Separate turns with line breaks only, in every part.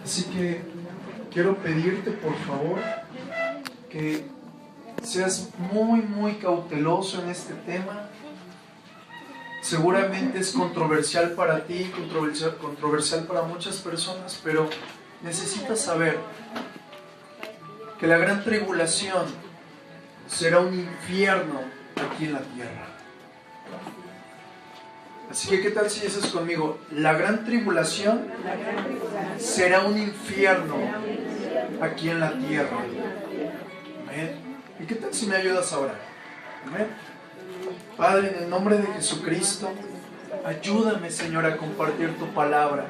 Así que quiero pedirte, por favor, que seas muy cauteloso en este tema. Seguramente es controversial para ti, controversial para muchas personas, pero necesitas saber que la gran tribulación será un infierno aquí en la tierra. Así que, ¿qué tal si dices conmigo? La gran tribulación será un infierno aquí en la tierra. Amén. ¿Y qué tal si me ayudas ahora? Amén. Padre, en el nombre de Jesucristo, ayúdame, Señor, a compartir tu palabra.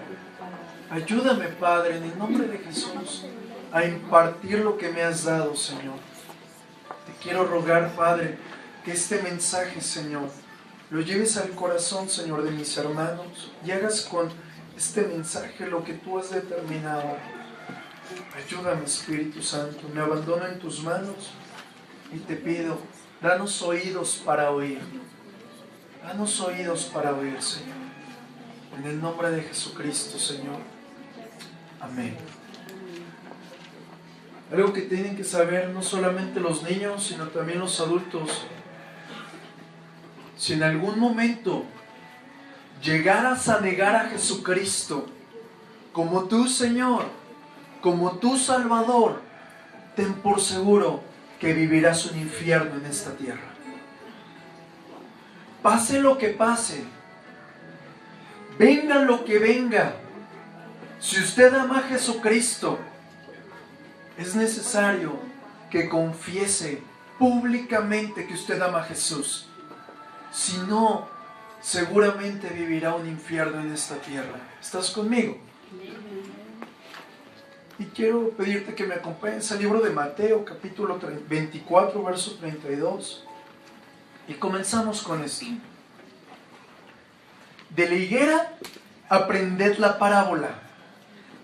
Ayúdame, Padre, en el nombre de Jesús, a impartir lo que me has dado, Señor. Te quiero rogar, Padre, que este mensaje, Señor, lo lleves al corazón, Señor, de mis hermanos, y hagas con este mensaje lo que tú has determinado. Ayúdame, Espíritu Santo, me abandono en tus manos y te pido, danos oídos para oír. Danos oídos para oír, Señor. En el nombre de Jesucristo, Señor. Amén. Algo que tienen que saber no solamente los niños, sino también los adultos. Si en algún momento llegaras a negar a Jesucristo como tu Señor, como tu Salvador, ten por seguro que vivirás un infierno en esta tierra. Pase lo que pase, venga lo que venga, si usted ama a Jesucristo, es necesario que confiese públicamente que usted ama a Jesús. Si no, seguramente vivirá un infierno en esta tierra. ¿Estás conmigo? Y quiero pedirte que me acompañes al libro de Mateo, capítulo 24, verso 32. Y comenzamos con esto. De la higuera aprended la parábola.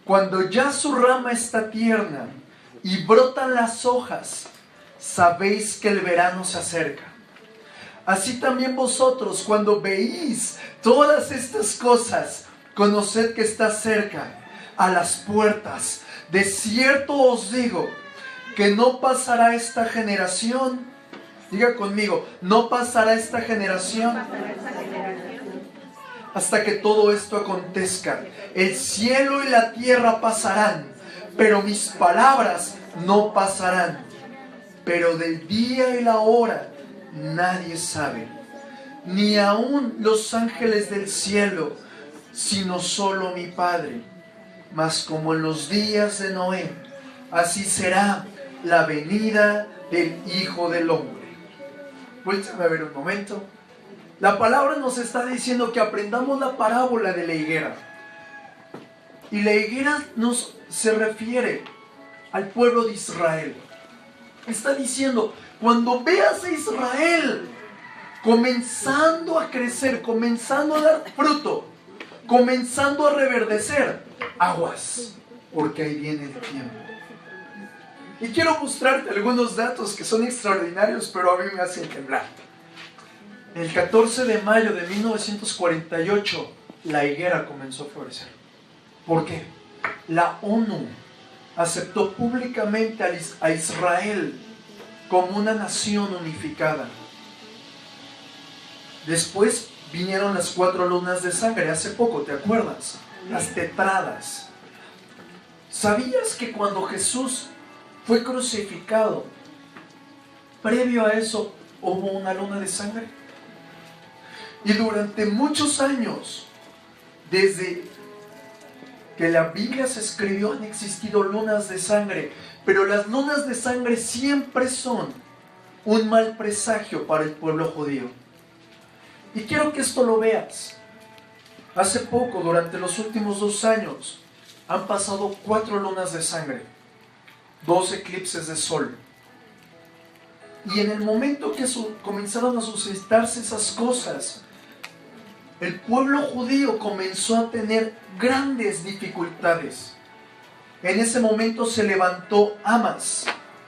Cuando ya su rama está tierna y brotan las hojas, sabéis que el verano se acerca. Así también vosotros, cuando veís todas estas cosas, conoced que está cerca, a las puertas. De cierto os digo, que no pasará esta generación. Diga conmigo, no pasará esta generación hasta que todo esto acontezca. El cielo y la tierra pasarán, pero mis palabras no pasarán. Pero del día y la hora nadie sabe, ni aun los ángeles del cielo, sino solo mi Padre. Mas como en los días de Noé, así será la venida del Hijo del Hombre. Vuélveme a ver un momento. La palabra nos está diciendo que aprendamos la parábola de la higuera. Y la higuera se refiere al pueblo de Israel. Está diciendo, cuando veas a Israel comenzando a crecer, comenzando a dar fruto, comenzando a reverdecer, aguas, porque ahí viene el tiempo. Y quiero mostrarte algunos datos que son extraordinarios, pero a mí me hacen temblar. El 14 de mayo de 1948, la higuera comenzó a florecer. ¿Por qué? La ONU aceptó públicamente a Israel como una nación unificada. Después vinieron las 4 lunas de sangre, hace poco, ¿te acuerdas? Las tetradas. ¿Sabías que cuando Jesús fue crucificado, previo a eso hubo una luna de sangre? Y durante muchos años, desde que la Biblia se escribió, han existido lunas de sangre, pero las lunas de sangre siempre son un mal presagio para el pueblo judío. Y quiero que esto lo veas. Hace poco, durante los últimos 2 años, han pasado 4 lunas de sangre, 2 eclipses de sol. Y en el momento que comenzaron a suscitarse esas cosas, el pueblo judío comenzó a tener grandes dificultades. En ese momento se levantó Hamas.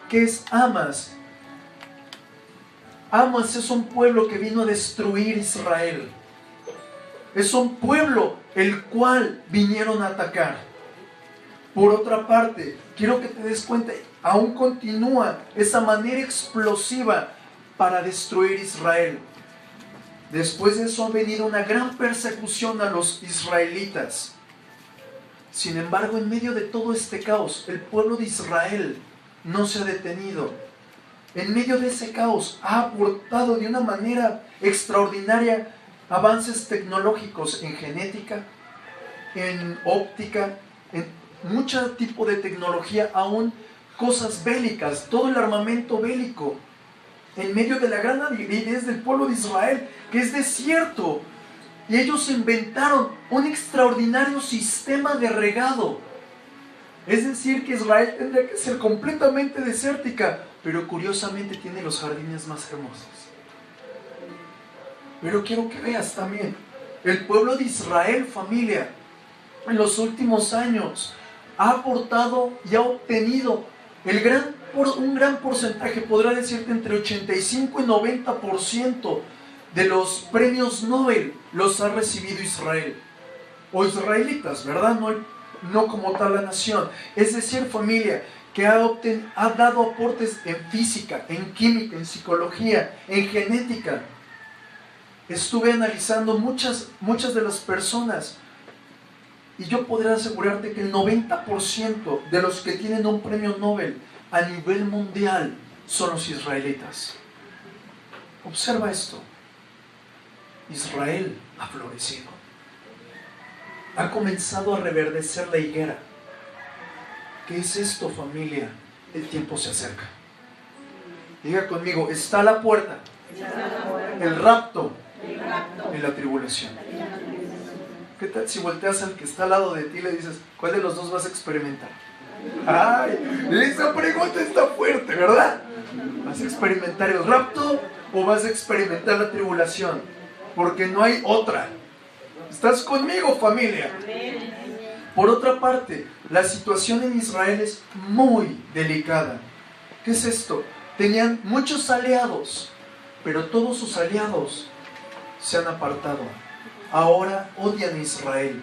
¿Qué es Hamas? Hamas es un pueblo que vino a destruir Israel. Es un pueblo el cual vinieron a atacar. Por otra parte, quiero que te des cuenta, aún continúa esa manera explosiva para destruir Israel. Después de eso ha venido una gran persecución a los israelitas. Sin embargo, en medio de todo este caos, el pueblo de Israel no se ha detenido. En medio de ese caos ha aportado de una manera extraordinaria avances tecnológicos en genética, en óptica, en mucho tipo de tecnología, aún cosas bélicas, todo el armamento bélico, en medio de la gran aridez del pueblo de Israel, que es desierto. Y ellos inventaron un extraordinario sistema de regado. Es decir, que Israel tendría que ser completamente desértica, pero curiosamente tiene los jardines más hermosos. Pero quiero que veas también, el pueblo de Israel, familia, en los últimos años ha aportado y ha obtenido un gran porcentaje, podrá decirte entre 85 y 90% de los premios Nobel los ha recibido Israel, o israelitas, ¿verdad? No como tal la nación. Es decir, familia, que ha dado aportes en física, en química, en psicología, en genética. Estuve analizando muchas de las personas, y yo podría asegurarte que el 90% de los que tienen un premio Nobel a nivel mundial son los israelitas. Observa esto. Israel ha florecido. Ha comenzado a reverdecer la higuera. ¿Qué es esto, familia? El tiempo se acerca. Diga conmigo, está a la puerta. El rapto y la tribulación. ¿Qué tal si volteas al que está al lado de ti y le dices, ¿cuál de los dos vas a experimentar? ¡Ay! Esa pregunta está fuerte, ¿verdad? ¿Vas a experimentar el rapto o vas a experimentar la tribulación? Porque no hay otra. ¿Estás conmigo, familia? Por otra parte, la situación en Israel es muy delicada. ¿Qué es esto? Tenían muchos aliados, pero todos sus aliados se han apartado. Ahora odian a Israel.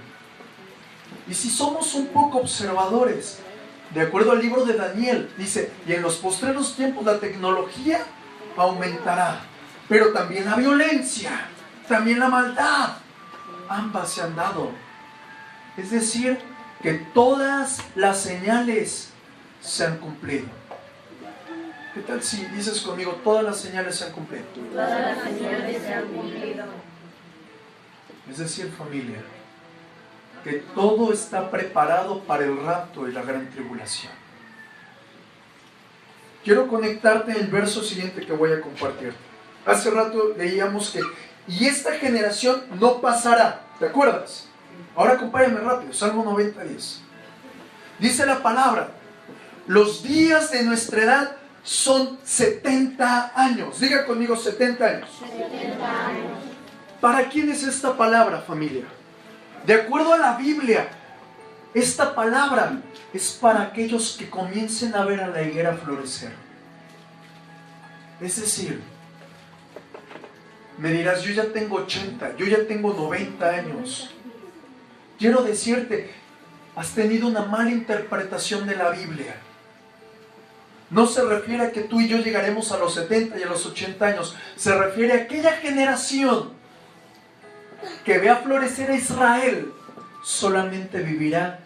Y si somos un poco observadores, de acuerdo al libro de Daniel, dice, y en los postreros tiempos la tecnología aumentará, pero también la violencia, también la maldad, ambas se han dado. Es decir, que todas las señales se han cumplido. ¿Qué tal si dices conmigo, todas las señales se han cumplido?
Todas las señales se han cumplido.
Es decir, familia, que todo está preparado para el rapto y la gran tribulación. Quiero conectarte en el verso siguiente que voy a compartir. Hace rato leíamos que, y esta generación no pasará, ¿te acuerdas? Ahora acompáñame rápido, Salmo 90:10. Dice la palabra, los días de nuestra edad son 70 años. Diga conmigo, 70 años.
70 años.
¿Para quién es esta palabra, familia? De acuerdo a la Biblia, esta palabra es para aquellos que comiencen a ver a la higuera florecer. Es decir, me dirás, yo ya tengo 80, yo ya tengo 90 años. Quiero decirte, has tenido una mala interpretación de la Biblia. No se refiere a que tú y yo llegaremos a los 70 y a los 80 años. Se refiere a aquella generación que vea florecer a Israel, solamente vivirá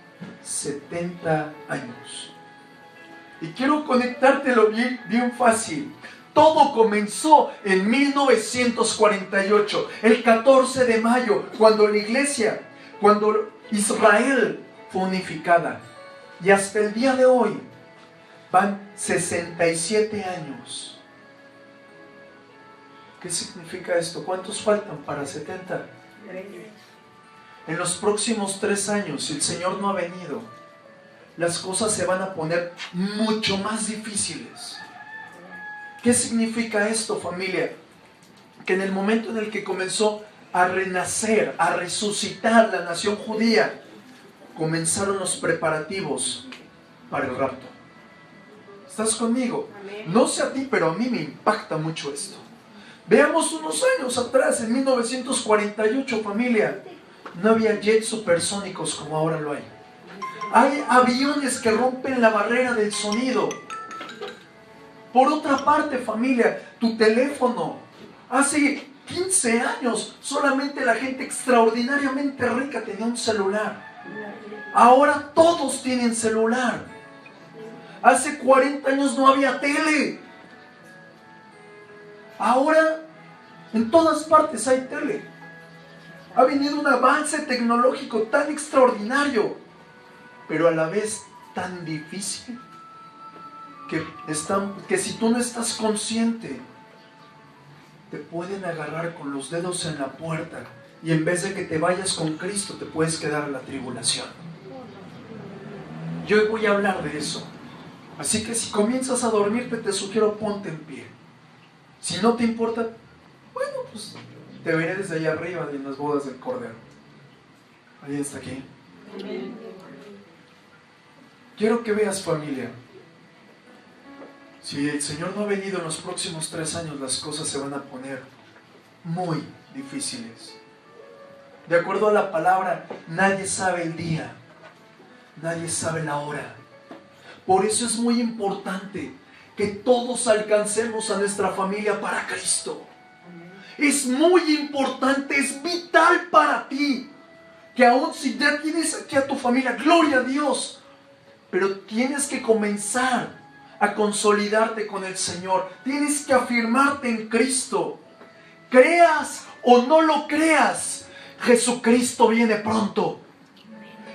70 años. Y quiero conectártelo bien fácil. Todo comenzó en 1948, el 14 de mayo, cuando Israel fue unificada. Y hasta el día de hoy van 67 años. ¿Qué significa esto? ¿Cuántos faltan para 70? En los próximos 3 años, si el Señor no ha venido, las cosas se van a poner mucho más difíciles. ¿Qué significa esto, familia? Que en el momento en el que comenzó a renacer, a resucitar la nación judía, comenzaron los preparativos para el rapto. ¿Estás conmigo? No sé a ti, pero a mí me impacta mucho esto. Veamos unos años atrás, en 1948, familia, no había jets supersónicos como ahora lo hay. Hay aviones que rompen la barrera del sonido. Por otra parte, familia, tu teléfono. Hace 15 años solamente la gente extraordinariamente rica tenía un celular. Ahora todos tienen celular. Hace 40 años no había tele. Ahora en todas partes hay tele. Ha venido un avance tecnológico tan extraordinario, pero a la vez tan difícil, que si tú no estás consciente, te pueden agarrar con los dedos en la puerta y en vez de que te vayas con Cristo, te puedes quedar en la tribulación. Yo hoy voy a hablar de eso. Así que si comienzas a dormirte, te sugiero ponte en pie. Si no te importa, bueno, pues te veré desde allá arriba en las bodas del Cordero. Alguien está aquí. Quiero que veas, familia. Si el Señor no ha venido en los próximos 3 años, las cosas se van a poner muy difíciles. De acuerdo a la palabra, nadie sabe el día, nadie sabe la hora. Por eso es muy importante que todos alcancemos a nuestra familia para Cristo. Es muy importante, es vital para ti, que aun si ya tienes aquí a tu familia, gloria a Dios, pero tienes que comenzar a consolidarte con el Señor. Tienes que afirmarte en Cristo. Creas o no lo creas, Jesucristo viene pronto.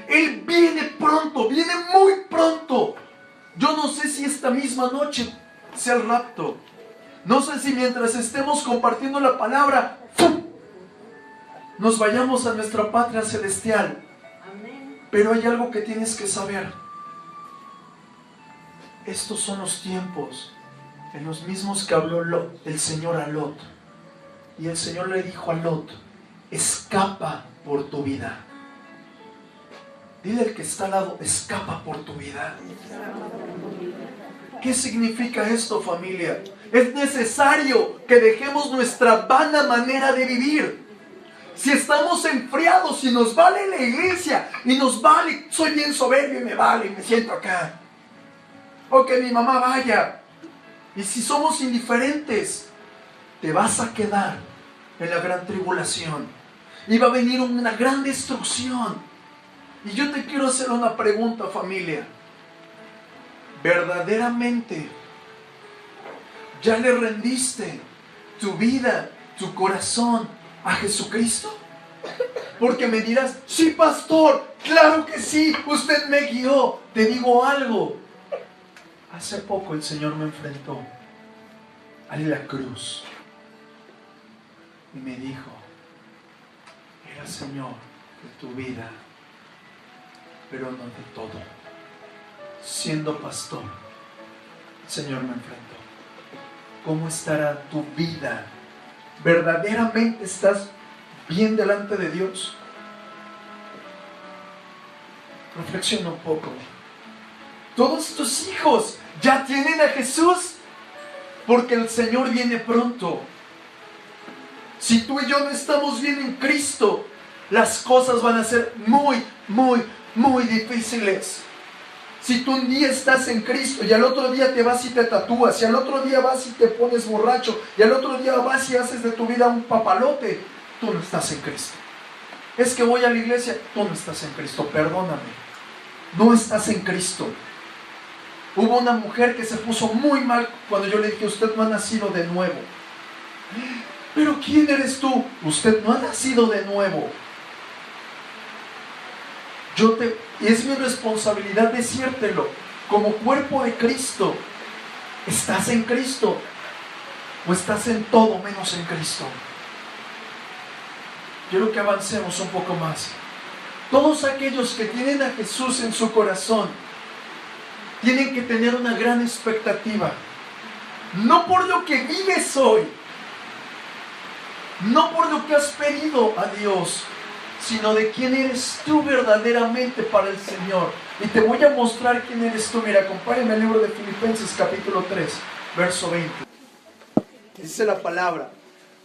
Él viene pronto, viene muy pronto. Yo no sé si esta misma noche sea el rapto. No sé si mientras estemos compartiendo la palabra, ¡fum!, nos vayamos a nuestra patria celestial. Pero hay algo que tienes que saber. Estos son los tiempos en los mismos que habló el Señor a Lot. Y el Señor le dijo a Lot: escapa por tu vida. Dile al que está al lado: escapa por tu vida. ¿Qué significa esto, familia? Es necesario que dejemos nuestra vana manera de vivir. Si estamos enfriados y nos vale la iglesia, y nos vale, soy bien soberbio y me vale, y me siento acá, o que mi mamá vaya, y si somos indiferentes, te vas a quedar en la gran tribulación y va a venir una gran destrucción. Y yo te quiero hacer una pregunta, familia. ¿Verdaderamente ya le rendiste tu vida, tu corazón a Jesucristo? Porque me dirás: sí, pastor, claro que sí, usted me guió. Te digo algo. Hace poco el Señor me enfrentó a la cruz y me dijo: era Señor de tu vida, pero no de todo. Siendo pastor, el Señor me enfrentó. ¿Cómo estará tu vida? ¿Verdaderamente estás bien delante de Dios? Reflexiona un poco. Todos tus hijos ya tienen a Jesús, porque el Señor viene pronto. Si tú y yo no estamos bien en Cristo, las cosas van a ser muy, muy, muy difíciles. Si tú un día estás en Cristo y al otro día te vas y te tatúas, y al otro día vas y te pones borracho, y al otro día vas y haces de tu vida un papalote, tú no estás en Cristo. Es que voy a la iglesia, tú no estás en Cristo, perdóname. No estás en Cristo. Hubo una mujer que se puso muy mal cuando yo le dije: usted no ha nacido de nuevo. ¿Pero quién eres tú? Usted no ha nacido de nuevo. Es mi responsabilidad decírtelo. Como cuerpo de Cristo, ¿estás en Cristo o estás en todo menos en Cristo? Quiero que avancemos un poco más. Todos aquellos que tienen a Jesús en su corazón tienen que tener una gran expectativa. No por lo que vives hoy, no por lo que has pedido a Dios, sino de quién eres tú verdaderamente para el Señor. Y te voy a mostrar quién eres tú. Mira, acompáñame al libro de Filipenses capítulo 3, verso 20. Dice la palabra: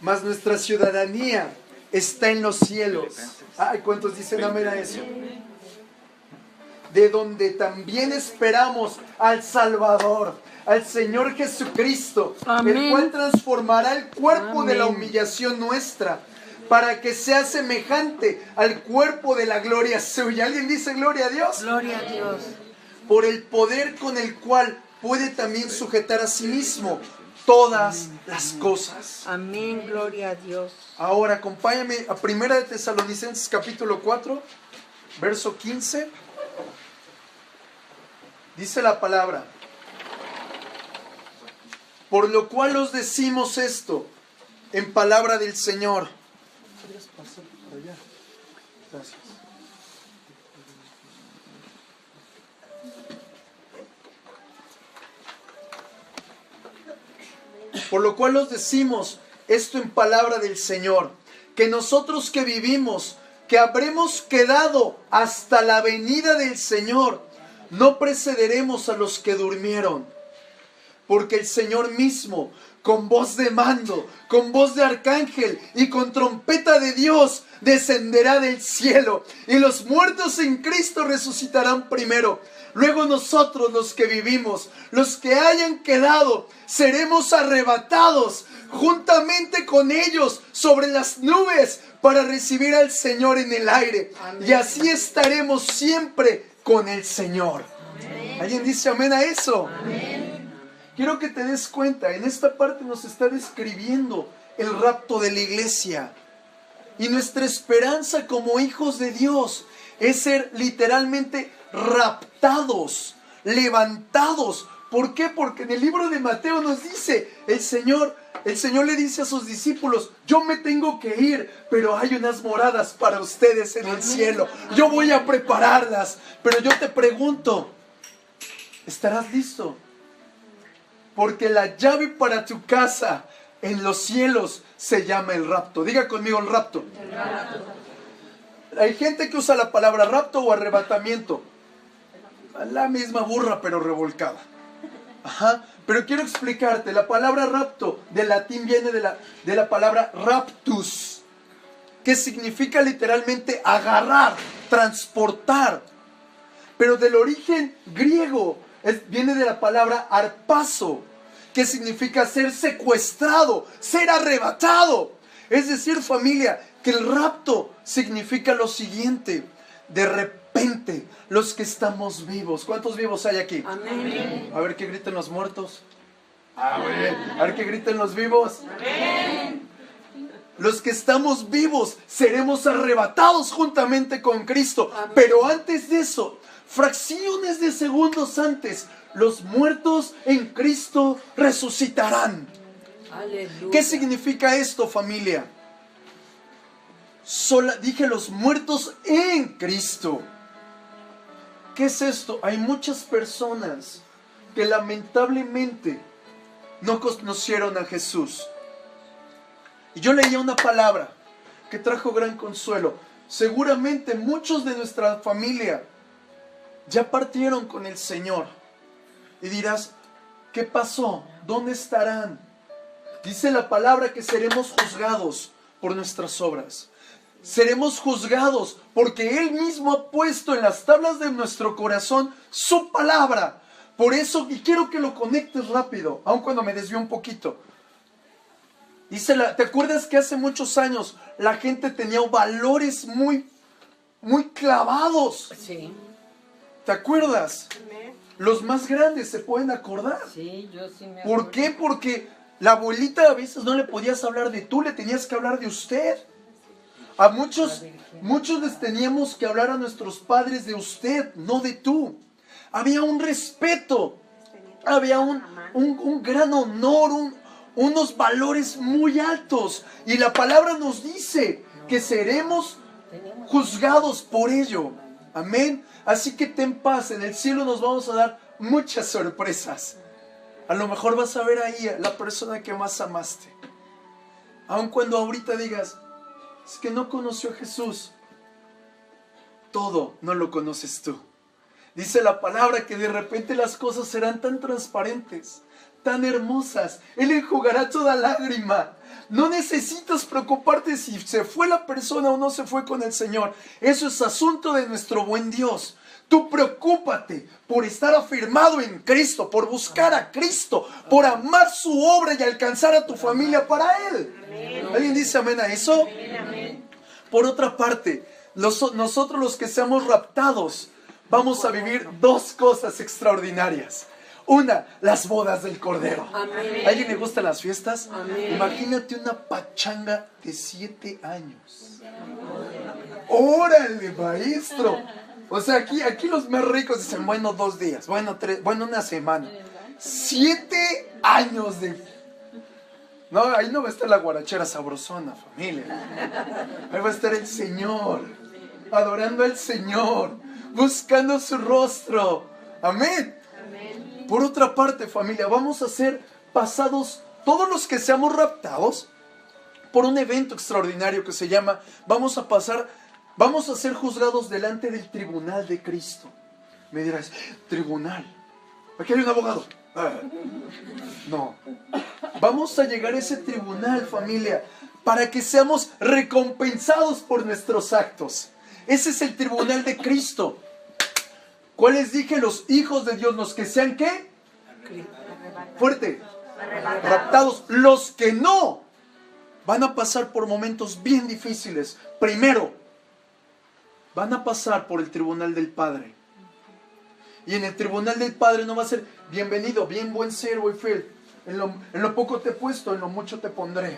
mas nuestra ciudadanía está en los cielos. Ay, ¿cuántos dicen amén a eso? de donde también esperamos al Salvador, al Señor Jesucristo,
Amén.
el cual transformará el cuerpo de la
Amén.
humillación nuestra, para que sea semejante al cuerpo de la gloria suya. ¿Alguien dice gloria a Dios?
Gloria a Dios.
Por el poder con el cual puede también sujetar a sí mismo todas las cosas.
Amén, gloria a Dios.
Ahora acompáñame a 1 de Tesalonicenses capítulo 4, verso 15. Dice la palabra: por lo cual os decimos esto en palabra del Señor. ¿Podrías pasar por allá? Gracias. Por lo cual os decimos esto en palabra del Señor, que nosotros que vivimos, que habremos quedado hasta la venida del Señor, no precederemos a los que durmieron. Porque el Señor mismo, con voz de mando, con voz de arcángel y con trompeta de Dios, descenderá del cielo, y los muertos en Cristo resucitarán primero. Luego nosotros, los que vivimos, los que hayan quedado, seremos arrebatados juntamente con ellos sobre las nubes para recibir al Señor en el aire. Amén. Y así estaremos siempre con el Señor. Amén. ¿Alguien dice amén a eso? Amén. Quiero que te des cuenta, en esta parte nos está describiendo el rapto de la iglesia. Y nuestra esperanza como hijos de Dios es ser literalmente raptados, levantados. ¿Por qué? Porque en el libro de Mateo nos dice, el Señor le dice a sus discípulos: yo me tengo que ir, pero hay unas moradas para ustedes en el cielo. Yo voy a prepararlas. Pero yo te pregunto, ¿estarás listo? Porque la llave para tu casa en los cielos se llama el rapto. Diga conmigo el rapto. El rapto. Hay gente que usa la palabra rapto o arrebatamiento. La misma burra pero revolcada. Ajá. Pero quiero explicarte, la palabra rapto del latín viene de la palabra raptus, que significa literalmente agarrar, transportar. Pero del origen griego viene de la palabra arpazo, que significa ser secuestrado, ser arrebatado. Es decir, familia, que el rapto significa lo siguiente: de repente, los que estamos vivos. ¿Cuántos vivos hay aquí?
Amén.
A ver que griten los muertos. A ver que griten los vivos.
Amén.
Los que estamos vivos seremos arrebatados juntamente con Cristo. Amén. Pero antes de eso, fracciones de segundos antes, los muertos en Cristo resucitarán. Aleluya. ¿Qué significa esto, familia? Dije los muertos en Cristo. ¿Qué es esto? Hay muchas personas que lamentablemente no conocieron a Jesús. Y yo leía una palabra que trajo gran consuelo. Seguramente muchos de nuestra familia ya partieron con el Señor. Y dirás, ¿qué pasó? ¿Dónde estarán? Dice la palabra que seremos juzgados por nuestras obras. Seremos juzgados porque Él mismo ha puesto en las tablas de nuestro corazón su palabra. Por eso, y quiero que lo conectes rápido, aun cuando me desvío un poquito. Dice, ¿te acuerdas que hace muchos años la gente tenía valores muy clavados?
Sí.
¿Te acuerdas? Los más grandes se pueden acordar.
Sí, yo sí me acuerdo.
¿Por qué? Porque la abuelita a veces no le podías hablar de tú, le tenías que hablar de usted. A muchos les teníamos que hablar a nuestros padres de usted, no de tú. Había un respeto, había un gran honor, unos valores muy altos. Y la palabra nos dice que seremos juzgados por ello. Amén. Así que ten paz, en el cielo nos vamos a dar muchas sorpresas. A lo mejor vas a ver ahí a la persona que más amaste. Aun cuando ahorita digas, es que no conoció a Jesús. Todo no lo conoces tú. Dice la palabra que de repente las cosas serán tan transparentes, tan hermosas. Él enjugará toda lágrima. No necesitas preocuparte si se fue la persona o no se fue con el Señor. Eso es asunto de nuestro buen Dios. Tú preocúpate por estar afirmado en Cristo, por buscar a Cristo, por amar su obra y alcanzar a tu familia para Él. ¿Alguien dice amén a eso? Por otra parte, nosotros los que seamos raptados, vamos a vivir dos cosas extraordinarias. Una, las bodas del Cordero. ¿A alguien le gustan las fiestas? Imagínate una pachanga de 7 años. ¡Órale, maestro! O sea, aquí los más ricos dicen, bueno, 2 días, bueno, 3, bueno, una semana. 7 años de... No, ahí no va a estar la guarachera sabrosona, familia. Ahí va a estar el Señor, adorando al Señor, buscando su rostro. Amén. Por otra parte, familia, vamos a ser pasados, todos los que seamos raptados, por un evento extraordinario que se llama, vamos a ser juzgados delante del tribunal de Cristo. Me dirás, ¿tribunal? Aquí hay un abogado. No. Vamos a llegar a ese tribunal, familia, para que seamos recompensados por nuestros actos. Ese es el tribunal de Cristo. ¿Cuáles dije? Los hijos de Dios, los que sean ¿qué? Fuerte. Raptados. Los que no van a pasar por momentos bien difíciles. Primero, van a pasar por el tribunal del Padre. Y en el tribunal del Padre no va a ser bienvenido, bien buen siervo y fiel. En lo poco te he puesto, en lo mucho te pondré.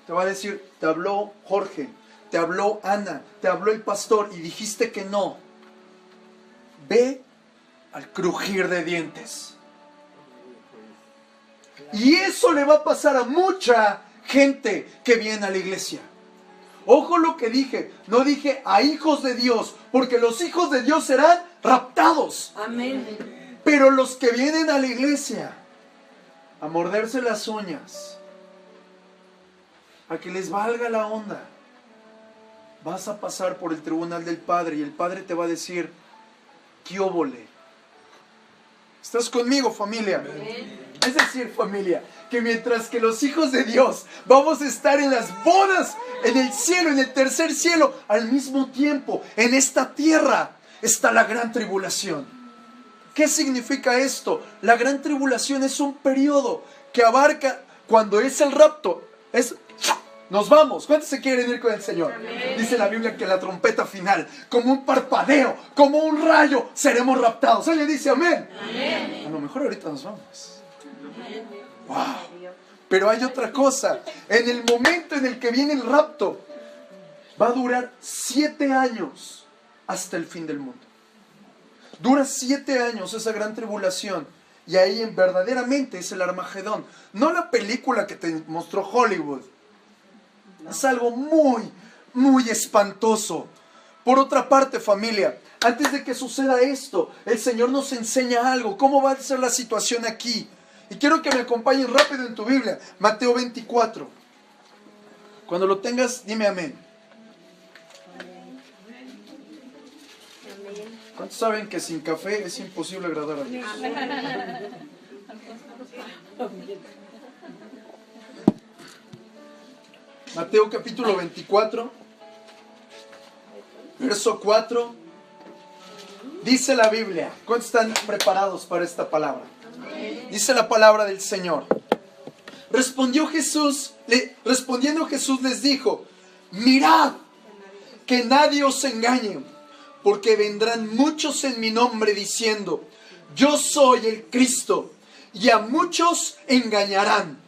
Te va a decir, te habló Jorge, te habló Ana, te habló el pastor y dijiste que no. Ve al crujir de dientes. Y eso le va a pasar a mucha gente que viene a la iglesia. Ojo lo que dije, no dije a hijos de Dios, porque los hijos de Dios serán raptados.
Amén.
Pero los que vienen a la iglesia a morderse las uñas, a que les valga la onda, vas a pasar por el tribunal del Padre y el Padre te va a decir, ¿qué óvole? ¿Estás conmigo, familia? Amén. Es decir, familia, que mientras que los hijos de Dios vamos a estar en las bodas, en el cielo, en el tercer cielo, al mismo tiempo, en esta tierra, está la gran tribulación. ¿Qué significa esto? La gran tribulación es un periodo que abarca, cuando es el rapto, nos vamos. ¿Cuántos se quieren ir con el Señor? Amén. Dice la Biblia que la trompeta final, como un parpadeo, como un rayo, seremos raptados. ¿Alguien dice amén? Amén. A lo mejor ahorita nos vamos. Wow. Pero hay otra cosa. En el momento en el que viene el rapto, va a durar 7 años hasta el fin del mundo. Dura 7 años esa gran tribulación. Y ahí verdaderamente es el Armagedón. No la película que te mostró Hollywood. Es algo muy, muy espantoso. Por otra parte, familia, antes de que suceda esto, el Señor nos enseña algo. ¿Cómo va a ser la situación aquí? Y quiero que me acompañen rápido en tu Biblia. Mateo 24. Cuando lo tengas, dime amén. ¿Cuántos saben que sin café es imposible agradar a Dios? Mateo capítulo 24, verso 4. Dice la Biblia. ¿Cuántos están preparados para esta palabra? Dice la palabra del Señor. Respondiendo Jesús les dijo: mirad que nadie os engañe, porque vendrán muchos en mi nombre diciendo: yo soy el Cristo, y a muchos engañarán.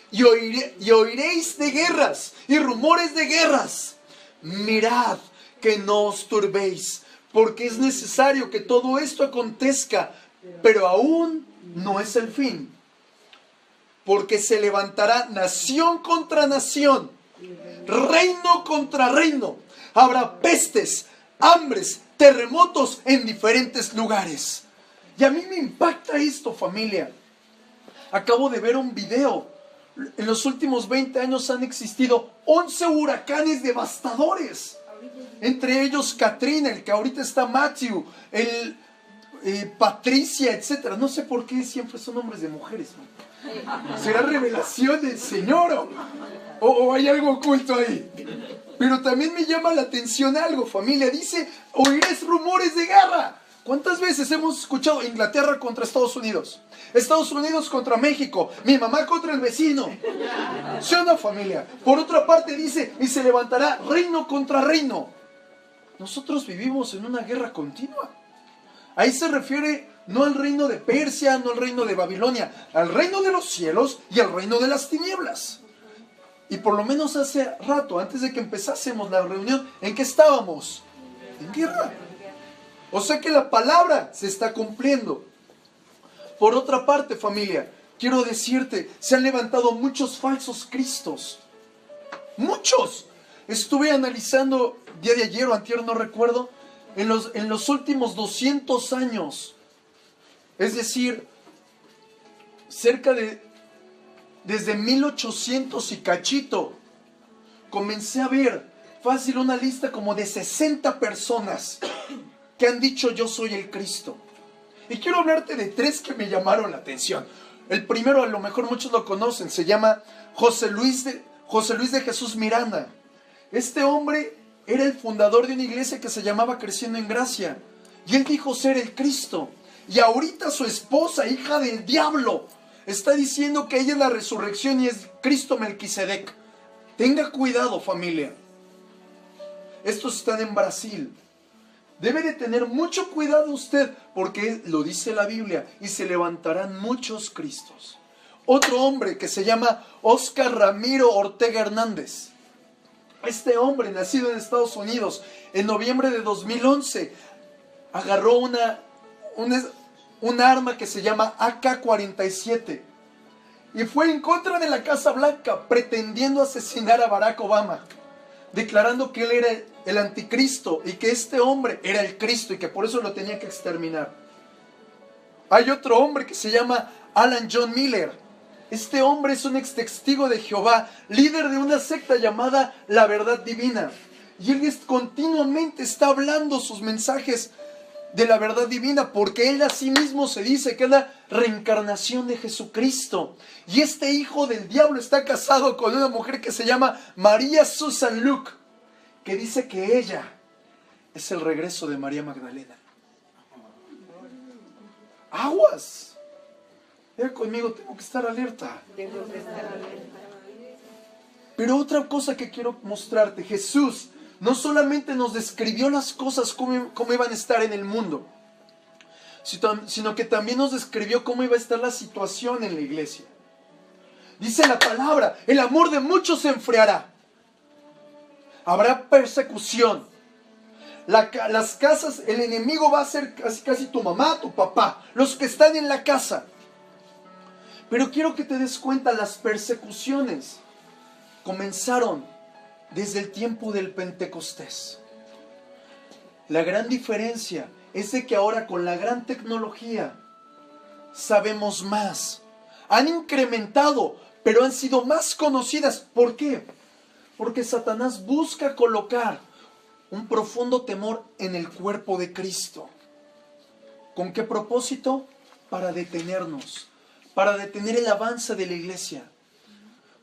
Y oiréis de guerras y rumores de guerras. Mirad que no os turbéis, porque es necesario que todo esto acontezca, pero aún no es el fin. Porque se levantará nación contra nación, reino contra reino. Habrá pestes, hambres, terremotos en diferentes lugares. Y a mí me impacta esto, familia. Acabo de ver un video. En los últimos 20 años han existido 11 huracanes devastadores. Entre ellos Katrina, el que ahorita está Matthew, Patricia, etc. No sé por qué siempre son nombres de mujeres, ¿no? ¿Será revelación del Señor o hay algo oculto ahí? Pero también me llama la atención algo, familia. Dice, oiréis rumores de guerra. ¿Cuántas veces hemos escuchado Inglaterra contra Estados Unidos? Estados Unidos contra México. Mi mamá contra el vecino. ¿Sí o no, familia? Por otra parte dice, y se levantará reino contra reino. Nosotros vivimos en una guerra continua. Ahí se refiere no al reino de Persia, no al reino de Babilonia, al reino de los cielos y al reino de las tinieblas. Y por lo menos hace rato, antes de que empezásemos la reunión, ¿en qué estábamos? En guerra. O sea que la palabra se está cumpliendo. Por otra parte, familia, quiero decirte, se han levantado muchos falsos cristos. ¡Muchos! Estuve analizando día de ayer o antier, no recuerdo, en los últimos 200 años. Es decir, desde 1800 y cachito, comencé a ver fácil una lista como de 60 personas que han dicho yo soy el Cristo. Y quiero hablarte de 3 que me llamaron la atención. El primero, a lo mejor muchos lo conocen, se llama José Luis de Jesús Miranda. Este hombre era el fundador de una iglesia que se llamaba Creciendo en Gracia. Y él dijo ser el Cristo. Y ahorita su esposa, hija del diablo, está diciendo que ella es la resurrección y es Cristo Melquisedec. Tenga cuidado, familia. Estos están en Brasil. Debe de tener mucho cuidado usted, porque lo dice la Biblia, y se levantarán muchos Cristos. Otro hombre que se llama Oscar Ramiro Ortega Hernández. Este hombre, nacido en Estados Unidos, en noviembre de 2011, agarró un arma que se llama AK-47 y fue en contra de la Casa Blanca, pretendiendo asesinar a Barack Obama, declarando que él era el anticristo y que este hombre era el Cristo y que por eso lo tenía que exterminar. Hay otro hombre que se llama Alan John Miller. Este hombre es un ex testigo de Jehová, líder de una secta llamada La Verdad Divina. Y él continuamente está hablando sus mensajes de la verdad divina, porque él a sí mismo se dice que es la reencarnación de Jesucristo. Y este hijo del diablo está casado con una mujer que se llama María Susan Luke, que dice que ella es el regreso de María Magdalena. ¡Aguas! Vea conmigo, tengo que estar alerta. Pero otra cosa que quiero mostrarte, Jesús no solamente nos describió las cosas cómo iban a estar en el mundo, sino que también nos describió cómo iba a estar la situación en la iglesia. Dice la palabra, el amor de muchos se enfriará. Habrá persecución. Las casas, el enemigo va a ser casi tu mamá, tu papá, los que están en la casa. Pero quiero que te des cuenta, las persecuciones comenzaron desde el tiempo del Pentecostés. La gran diferencia es de que ahora con la gran tecnología sabemos más. Han incrementado, pero han sido más conocidas. ¿Por qué? Porque Satanás busca colocar un profundo temor en el cuerpo de Cristo. ¿Con qué propósito? Para detenernos, para detener el avance de la iglesia.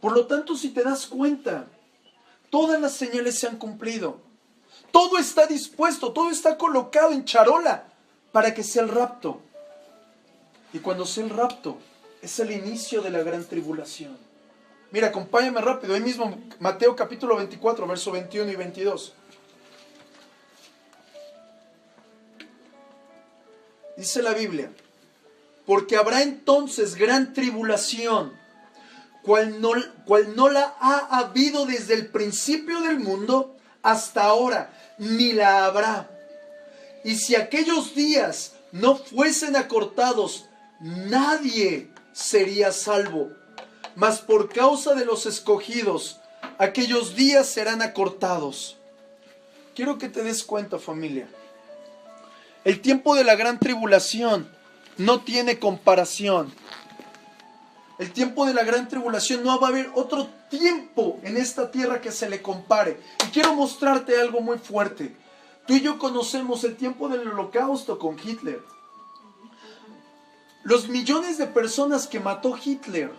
Por lo tanto, si te das cuenta, todas las señales se han cumplido. Todo está dispuesto, todo está colocado en charola para que sea el rapto. Y cuando sea el rapto, es el inicio de la gran tribulación. Mira, acompáñame rápido, ahí mismo, Mateo capítulo 24, verso 21 y 22. Dice la Biblia, porque habrá entonces gran tribulación, cual no la ha habido desde el principio del mundo hasta ahora, ni la habrá. Y si aquellos días no fuesen acortados, nadie sería salvo. Mas por causa de los escogidos, aquellos días serán acortados. Quiero que te des cuenta, familia. El tiempo de la gran tribulación no tiene comparación. El tiempo de la gran tribulación, no va a haber otro tiempo en esta tierra que se le compare. Y quiero mostrarte algo muy fuerte. Tú y yo conocemos el tiempo del Holocausto con Hitler. Los millones de personas que mató Hitler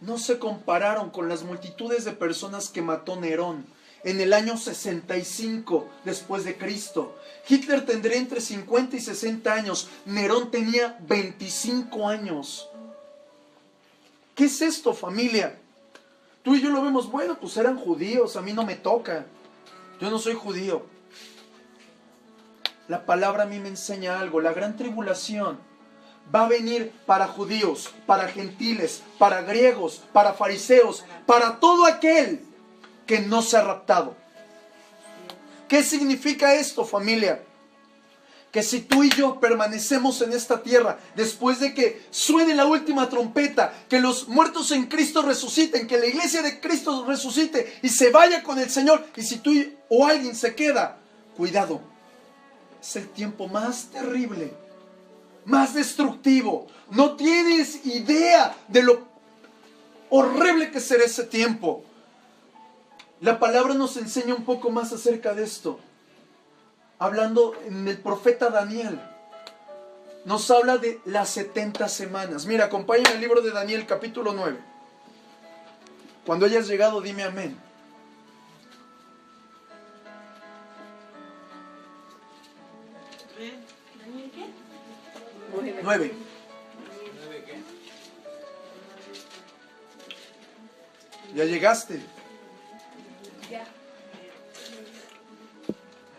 no se compararon con las multitudes de personas que mató Nerón, en el año 65 después de Cristo. Hitler tendría entre 50 y 60 años. Nerón tenía 25 años. ¿Qué es esto, familia? Tú y yo lo vemos, bueno, pues eran judíos, a mí no me toca. Yo no soy judío. La palabra a mí me enseña algo. La gran tribulación va a venir para judíos, para gentiles, para griegos, para fariseos, para todo aquel que no se ha raptado. ¿Qué significa esto, familia? Que si tú y yo permanecemos en esta tierra, después de que suene la última trompeta, que los muertos en Cristo resuciten, que la iglesia de Cristo resucite y se vaya con el Señor, y si tú o alguien se queda, cuidado, es el tiempo más terrible, más destructivo. No tienes idea de lo horrible que será ese tiempo. La palabra nos enseña un poco más acerca de esto. Hablando en el profeta Daniel, nos habla de las 70 semanas. Mira, acompáñame al libro de Daniel, capítulo 9. Cuando hayas llegado, dime amén. Nueve. ¿Ya llegaste?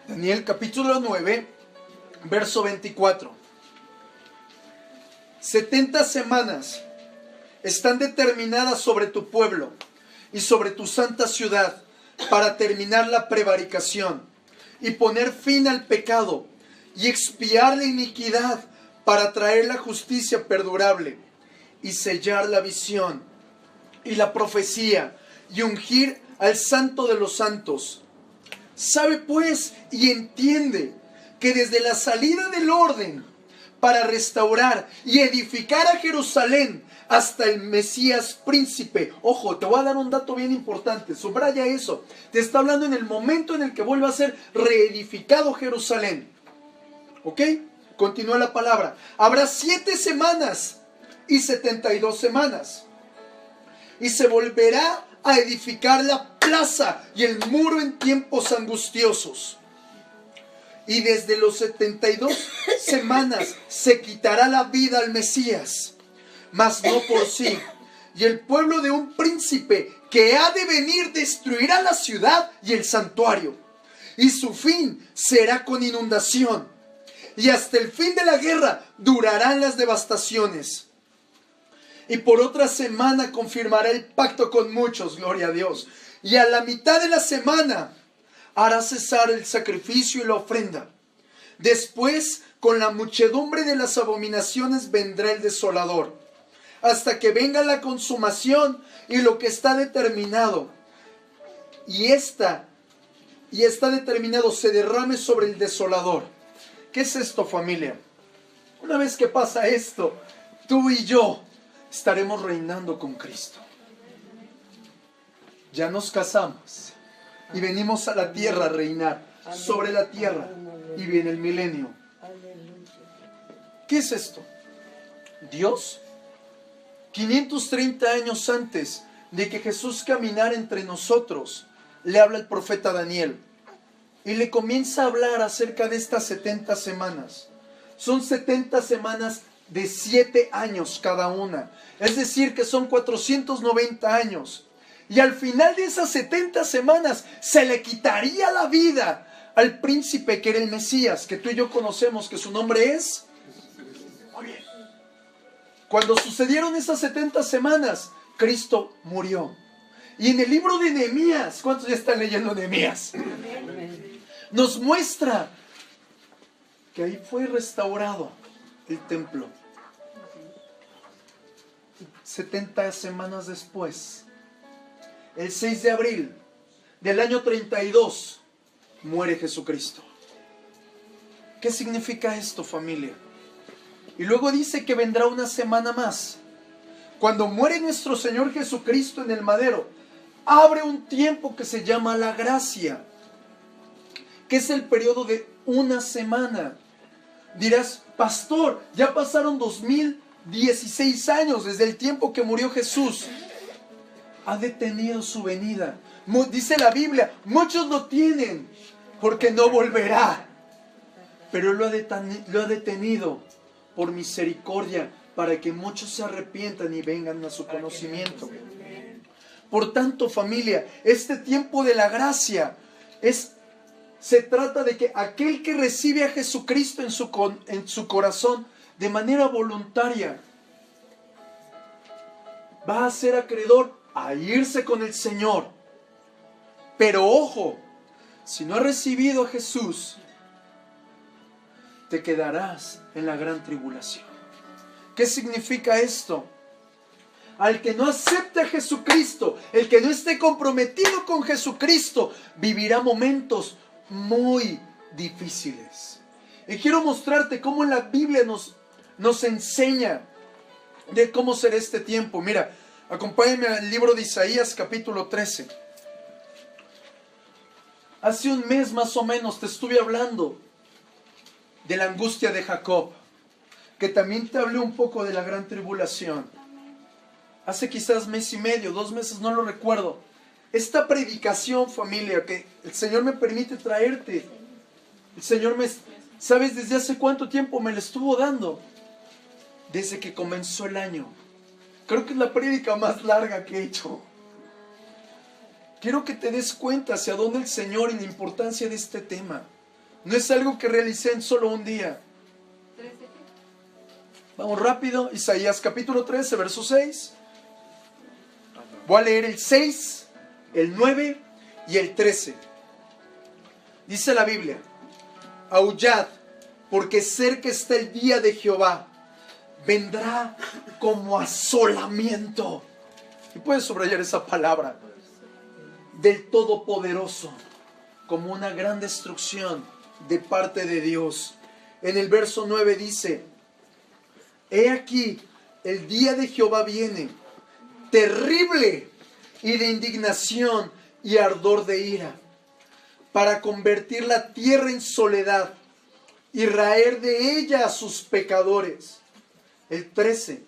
Daniel capítulo 9, verso 24. 70 semanas están determinadas sobre tu pueblo y sobre tu santa ciudad para terminar la prevaricación y poner fin al pecado y expiar la iniquidad para traer la justicia perdurable y sellar la visión y la profecía y ungir al santo de los santos. Sabe pues y entiende que desde la salida del orden para restaurar y edificar a Jerusalén hasta el Mesías príncipe. Ojo, te voy a dar un dato bien importante, subraya eso. Te está hablando en el momento en el que vuelva a ser reedificado Jerusalén. ¿Ok? Continúa la palabra. Habrá 7 semanas y 72 semanas. Y se volverá a edificar la plaza y el muro en tiempos angustiosos. Y desde los 72 semanas se quitará la vida al Mesías, mas no por sí. Y el pueblo de un príncipe que ha de venir destruirá la ciudad y el santuario. Y su fin será con inundación. Y hasta el fin de la guerra durarán las devastaciones. Y por otra semana confirmará el pacto con muchos, gloria a Dios. Y a la mitad de la semana hará cesar el sacrificio y la ofrenda. Después, con la muchedumbre de las abominaciones vendrá el desolador, hasta que venga la consumación y lo que está determinado. Y está determinado se derrame sobre el desolador. ¿Qué es esto, familia? Una vez que pasa esto, tú y yo estaremos reinando con Cristo. Ya nos casamos y venimos a la tierra a reinar sobre la tierra, y viene el milenio. ¿Qué es esto? Dios, 530 años antes de que Jesús caminara entre nosotros, le habla el profeta Daniel y le comienza a hablar acerca de estas 70 semanas. Son 70 semanas de 7 años cada una, es decir que son 490 años. Y al final de esas 70 semanas se le quitaría la vida al príncipe que era el Mesías, que tú y yo conocemos, que su nombre es... Muy bien. Cuando sucedieron esas 70 semanas, Cristo murió. Y en el libro de Nehemías, ¿cuántos ya están leyendo Nehemías? Nos muestra que ahí fue restaurado el templo. 70 semanas después, el 6 de abril del año 32, muere Jesucristo. ¿Qué significa esto, familia? Y luego dice que vendrá una semana más. Cuando muere nuestro Señor Jesucristo en el madero, abre un tiempo que se llama la gracia, que es el periodo de una semana. Dirás, pastor, ya pasaron 2016 años desde el tiempo que murió Jesús. Ha detenido su venida, Dice la Biblia, muchos lo tienen porque no volverá. Pero lo ha detenido por misericordia para que muchos se arrepientan y vengan a su conocimiento. Por tanto, familia, este tiempo de la gracia se trata de que aquel que recibe a Jesucristo en su corazón de manera voluntaria va a ser acreedor a irse con el Señor. Pero ojo, si no has recibido a Jesús, te quedarás en la gran tribulación. ¿Qué significa esto? Al que no acepte a Jesucristo, el que no esté comprometido con Jesucristo, vivirá momentos muy difíciles. Y quiero mostrarte cómo en la Biblia nos enseña de cómo será este tiempo. Mira, acompáñame al libro de Isaías capítulo 13. Hace un mes más o menos te estuve hablando de la angustia de Jacob, que también te hablé un poco de la gran tribulación. Hace quizás mes y medio, 2 meses, no lo recuerdo. Esta predicación, familia, que el Señor me permite traerte, el Señor ¿sabes desde hace cuánto tiempo me la estuvo dando? Desde que comenzó el año. Creo que es la prédica más larga que he hecho. Quiero que te des cuenta hacia dónde el Señor y la importancia de este tema. No es algo que realicé en solo un día. Vamos rápido, Isaías capítulo 13, verso 6. Voy a leer el 6, el 9 y el 13. Dice la Biblia: aullad, porque cerca está el día de Jehová. Vendrá como asolamiento. Y puedes subrayar esa palabra. Del Todopoderoso. Como una gran destrucción de parte de Dios. En el verso 9 dice: he aquí, el día de Jehová viene, terrible y de indignación y ardor de ira, para convertir la tierra en soledad y raer de ella a sus pecadores. El 13,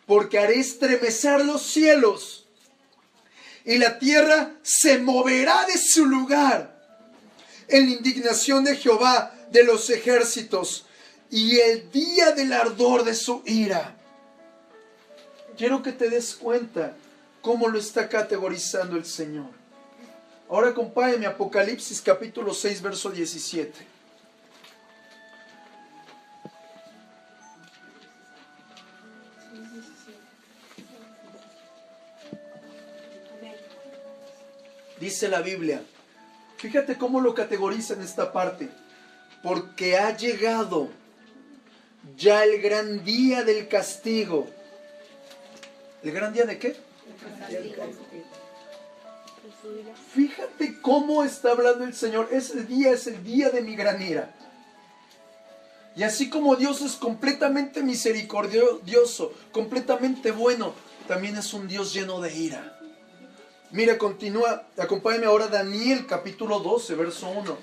porque haré estremecer los cielos y la tierra se moverá de su lugar en la indignación de Jehová de los ejércitos y el día del ardor de su ira. Quiero que te des cuenta cómo lo está categorizando el Señor. Ahora acompáñame a Apocalipsis capítulo 6, verso 17. Dice la Biblia, fíjate cómo lo categoriza en esta parte. Porque ha llegado ya el gran día del castigo. ¿El gran día de qué? Fíjate cómo está hablando el Señor. Es el día de mi gran ira. Y así como Dios es completamente misericordioso, completamente bueno, también es un Dios lleno de ira. Mira, continúa, acompáñame ahora a Daniel capítulo 12, verso 1.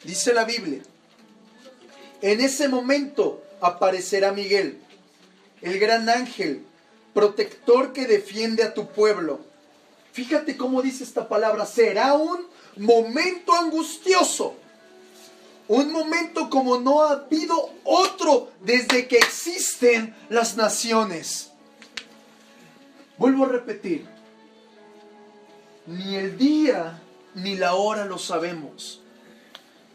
Dice la Biblia: en ese momento aparecerá Miguel, el gran ángel, protector que defiende a tu pueblo. Fíjate cómo dice esta palabra: será un momento angustioso. Un momento como no ha habido otro desde que existen las naciones. Vuelvo a repetir. Ni el día ni la hora lo sabemos.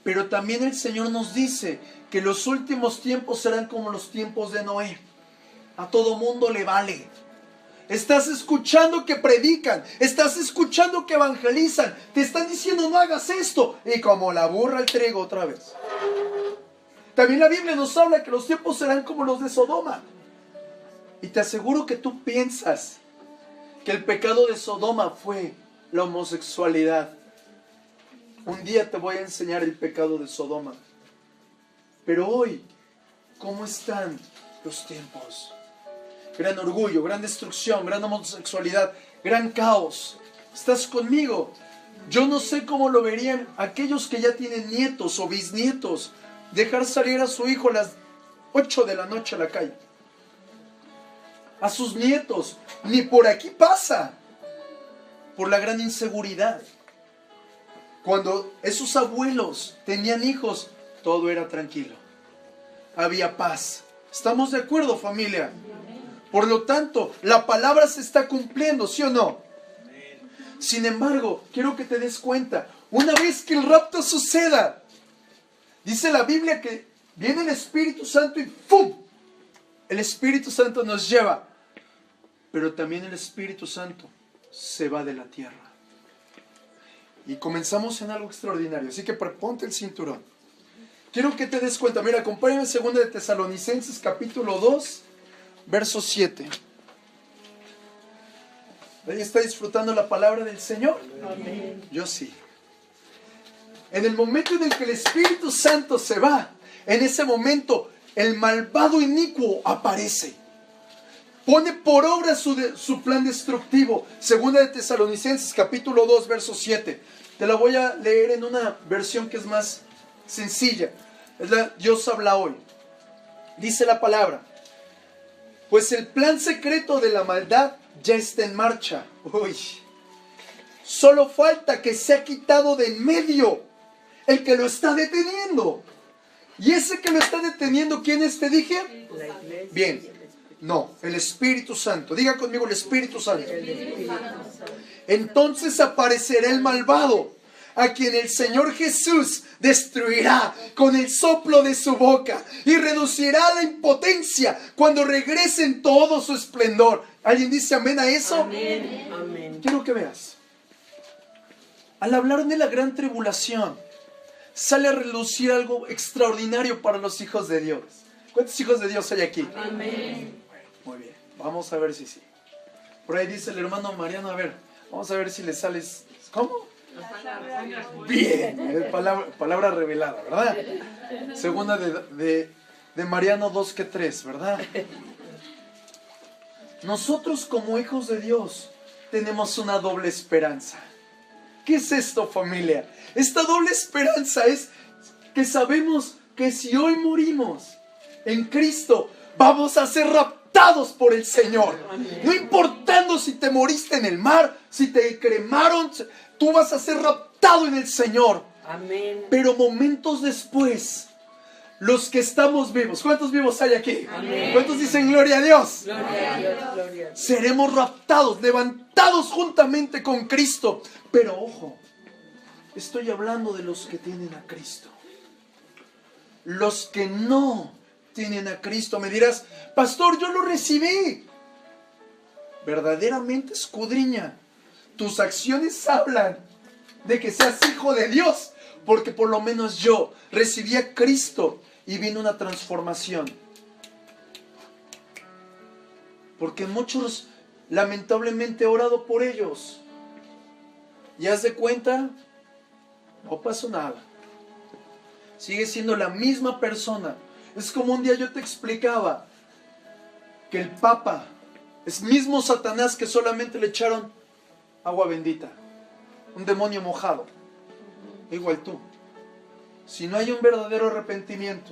Pero también el Señor nos dice que los últimos tiempos serán como los tiempos de Noé. A todo mundo le vale. Estás escuchando que predican, estás escuchando que evangelizan, te están diciendo no hagas esto, y como la burra al trigo otra vez. También la Biblia nos habla que los tiempos serán como los de Sodoma. Y te aseguro que tú piensas que el pecado de Sodoma fue la homosexualidad. Un día te voy a enseñar el pecado de Sodoma. Pero hoy, ¿cómo están los tiempos? Gran orgullo, gran destrucción, gran homosexualidad, gran caos. ¿Estás conmigo? Yo no sé cómo lo verían aquellos que ya tienen nietos o bisnietos. Dejar salir a su hijo a las 8 de la noche a la calle. a sus nietos, ni por aquí pasa, por la gran inseguridad. Cuando esos abuelos tenían hijos, todo era tranquilo, había paz. ¿Estamos de acuerdo, familia? Por lo tanto, la palabra se está cumpliendo, ¿sí o no? Sin embargo, quiero que te des cuenta, una vez que el rapto suceda, dice la Biblia que viene el Espíritu Santo y ¡pum! El Espíritu Santo nos lleva. Pero también el Espíritu Santo se va de la tierra. Y comenzamos en algo extraordinario. Así que ponte el cinturón. Quiero que te des cuenta. Mira, acompáñame en 2 de Tesalonicenses capítulo 2, verso 7. ¿Ahí está disfrutando la palabra del Señor?
Amén.
Yo sí. En el momento en el que el Espíritu Santo se va, en ese momento el malvado inicuo aparece. Pone por obra su plan destructivo. 2 de Tesalonicenses capítulo 2, verso 7. Te la voy a leer en una versión que es más sencilla. Es la Dios habla hoy. Dice la palabra: pues el plan secreto de la maldad ya está en marcha. Uy. Solo falta que sea quitado de en medio el que lo está deteniendo. ¿Y ese que lo está deteniendo quién es, te dije?
La iglesia.
Bien. No, el Espíritu Santo. Diga conmigo, el Espíritu Santo.
El Espíritu Santo.
Entonces aparecerá el malvado, a quien el Señor Jesús destruirá con el soplo de su boca y reducirá la impotencia cuando regrese en todo su esplendor. ¿Alguien dice amén a eso?
Amén. Amén.
Quiero que veas. Al hablar de la gran tribulación, sale a relucir algo extraordinario para los hijos de Dios. ¿Cuántos hijos de Dios hay aquí?
Amén.
Muy bien, vamos a ver si sí. Por ahí dice el hermano Mariano, a ver, vamos a ver si le sales. ¿Cómo? Bien, palabra revelada, ¿verdad? Segunda de Mariano 2:3, ¿verdad? Nosotros como hijos de Dios tenemos una doble esperanza. ¿Qué es esto, familia? Esta doble esperanza es que sabemos que si hoy morimos en Cristo, vamos a ser raptados por el Señor. No importando si te moriste en el mar, si te cremaron, tú vas a ser raptado en el Señor.
Amén.
Pero momentos después, los que estamos vivos, ¿cuántos vivos hay aquí?
Amén.
¿Cuántos dicen gloria a Dios?
Gloria a Dios, gloria a Dios.
Seremos raptados, levantados juntamente con Cristo. Pero ojo, estoy hablando de los que tienen a Cristo. Los que no tienen a Cristo, me dirás, pastor, yo lo recibí. Verdaderamente escudriña. Tus acciones hablan de que seas hijo de Dios, porque por lo menos yo recibí a Cristo y vino una transformación. Porque muchos, lamentablemente, he orado por ellos. Y haz de cuenta, no pasó nada. Sigue siendo la misma persona. Es como un día yo te explicaba que el Papa es mismo Satanás que solamente le echaron agua bendita. Un demonio mojado. Igual tú. Si no hay un verdadero arrepentimiento,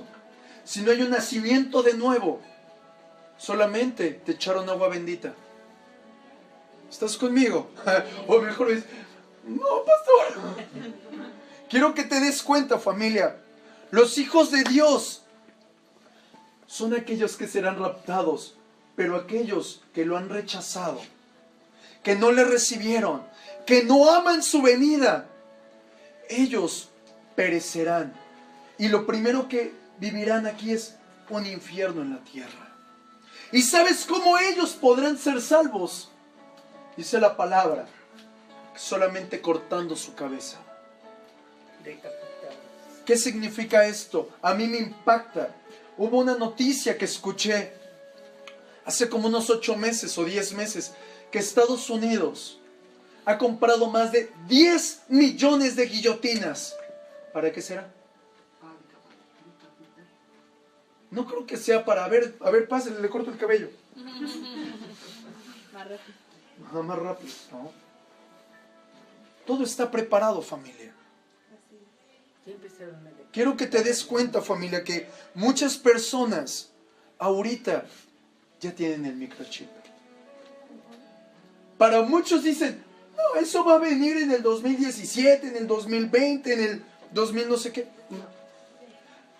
si no hay un nacimiento de nuevo, solamente te echaron agua bendita. ¿Estás conmigo? O mejor dices, no, pastor. Quiero que te des cuenta, familia. Los hijos de Dios son aquellos que serán raptados, pero aquellos que lo han rechazado, que no le recibieron, que no aman su venida, ellos perecerán. Y lo primero que vivirán aquí es un infierno en la tierra. ¿Y sabes cómo ellos podrán ser salvos? Dice la palabra, solamente cortando su cabeza.
Decapitado.
¿Qué significa esto? A mí me impacta. Hubo una noticia que escuché hace como unos 8 meses o 10 meses que Estados Unidos ha comprado más de 10 millones de guillotinas. ¿Para qué será? No creo que sea para, a ver, pásale, le corto el cabello. Más rápido, ¿no? Todo está preparado, familia. Quiero que te des cuenta, familia, que muchas personas ahorita ya tienen el microchip. Para muchos dicen, no, eso va a venir en el 2017, en el 2020, en el 2000 no sé qué. No.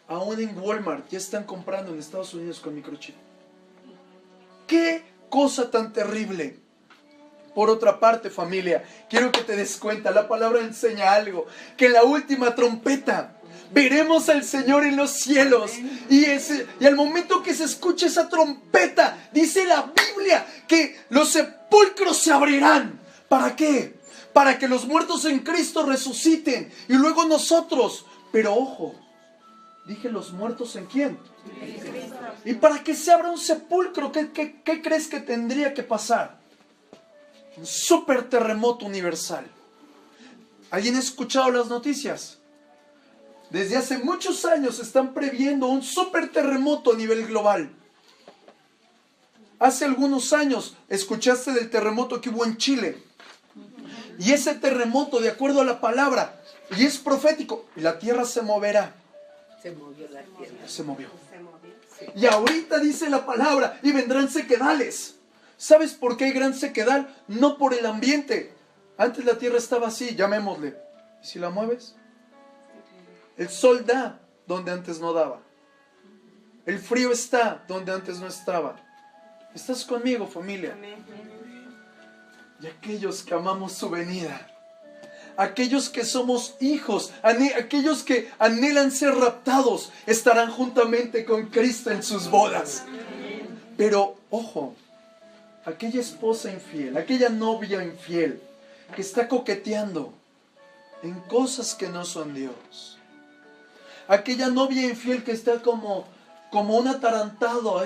Aún en Walmart ya están comprando en Estados Unidos con microchip. ¡Qué cosa tan terrible! Por otra parte, familia, quiero que te des cuenta, la palabra enseña algo, que en la última trompeta veremos al Señor en los cielos. Y al momento que se escuche esa trompeta, dice la Biblia que los sepulcros se abrirán. ¿Para qué? Para que los muertos en Cristo resuciten y luego nosotros. Pero ojo, dije los muertos en quién. Y para que se abra un sepulcro, ¿qué crees que tendría que pasar? Un super terremoto universal. ¿Alguien ha escuchado las noticias? Desde hace muchos años están previendo un super terremoto a nivel global. Hace algunos años escuchaste del terremoto que hubo en Chile. Y ese terremoto, de acuerdo a la palabra, y es profético, la tierra se moverá.
Se movió la tierra.
Se movió.
Sí.
Y ahorita dice la palabra, y vendrán sequedales. ¿Sabes por qué hay gran sequedal? No por el ambiente. Antes la tierra estaba así, llamémosle. ¿Y si la mueves? El sol da donde antes no daba. El frío está donde antes no estaba. ¿Estás conmigo, familia? Y aquellos que amamos su venida, aquellos que somos hijos, aquellos que anhelan ser raptados, estarán juntamente con Cristo en sus bodas. Pero, ojo, aquella esposa infiel, aquella novia infiel, que está coqueteando en cosas que no son Dios. Aquella novia infiel que está como un atarantado.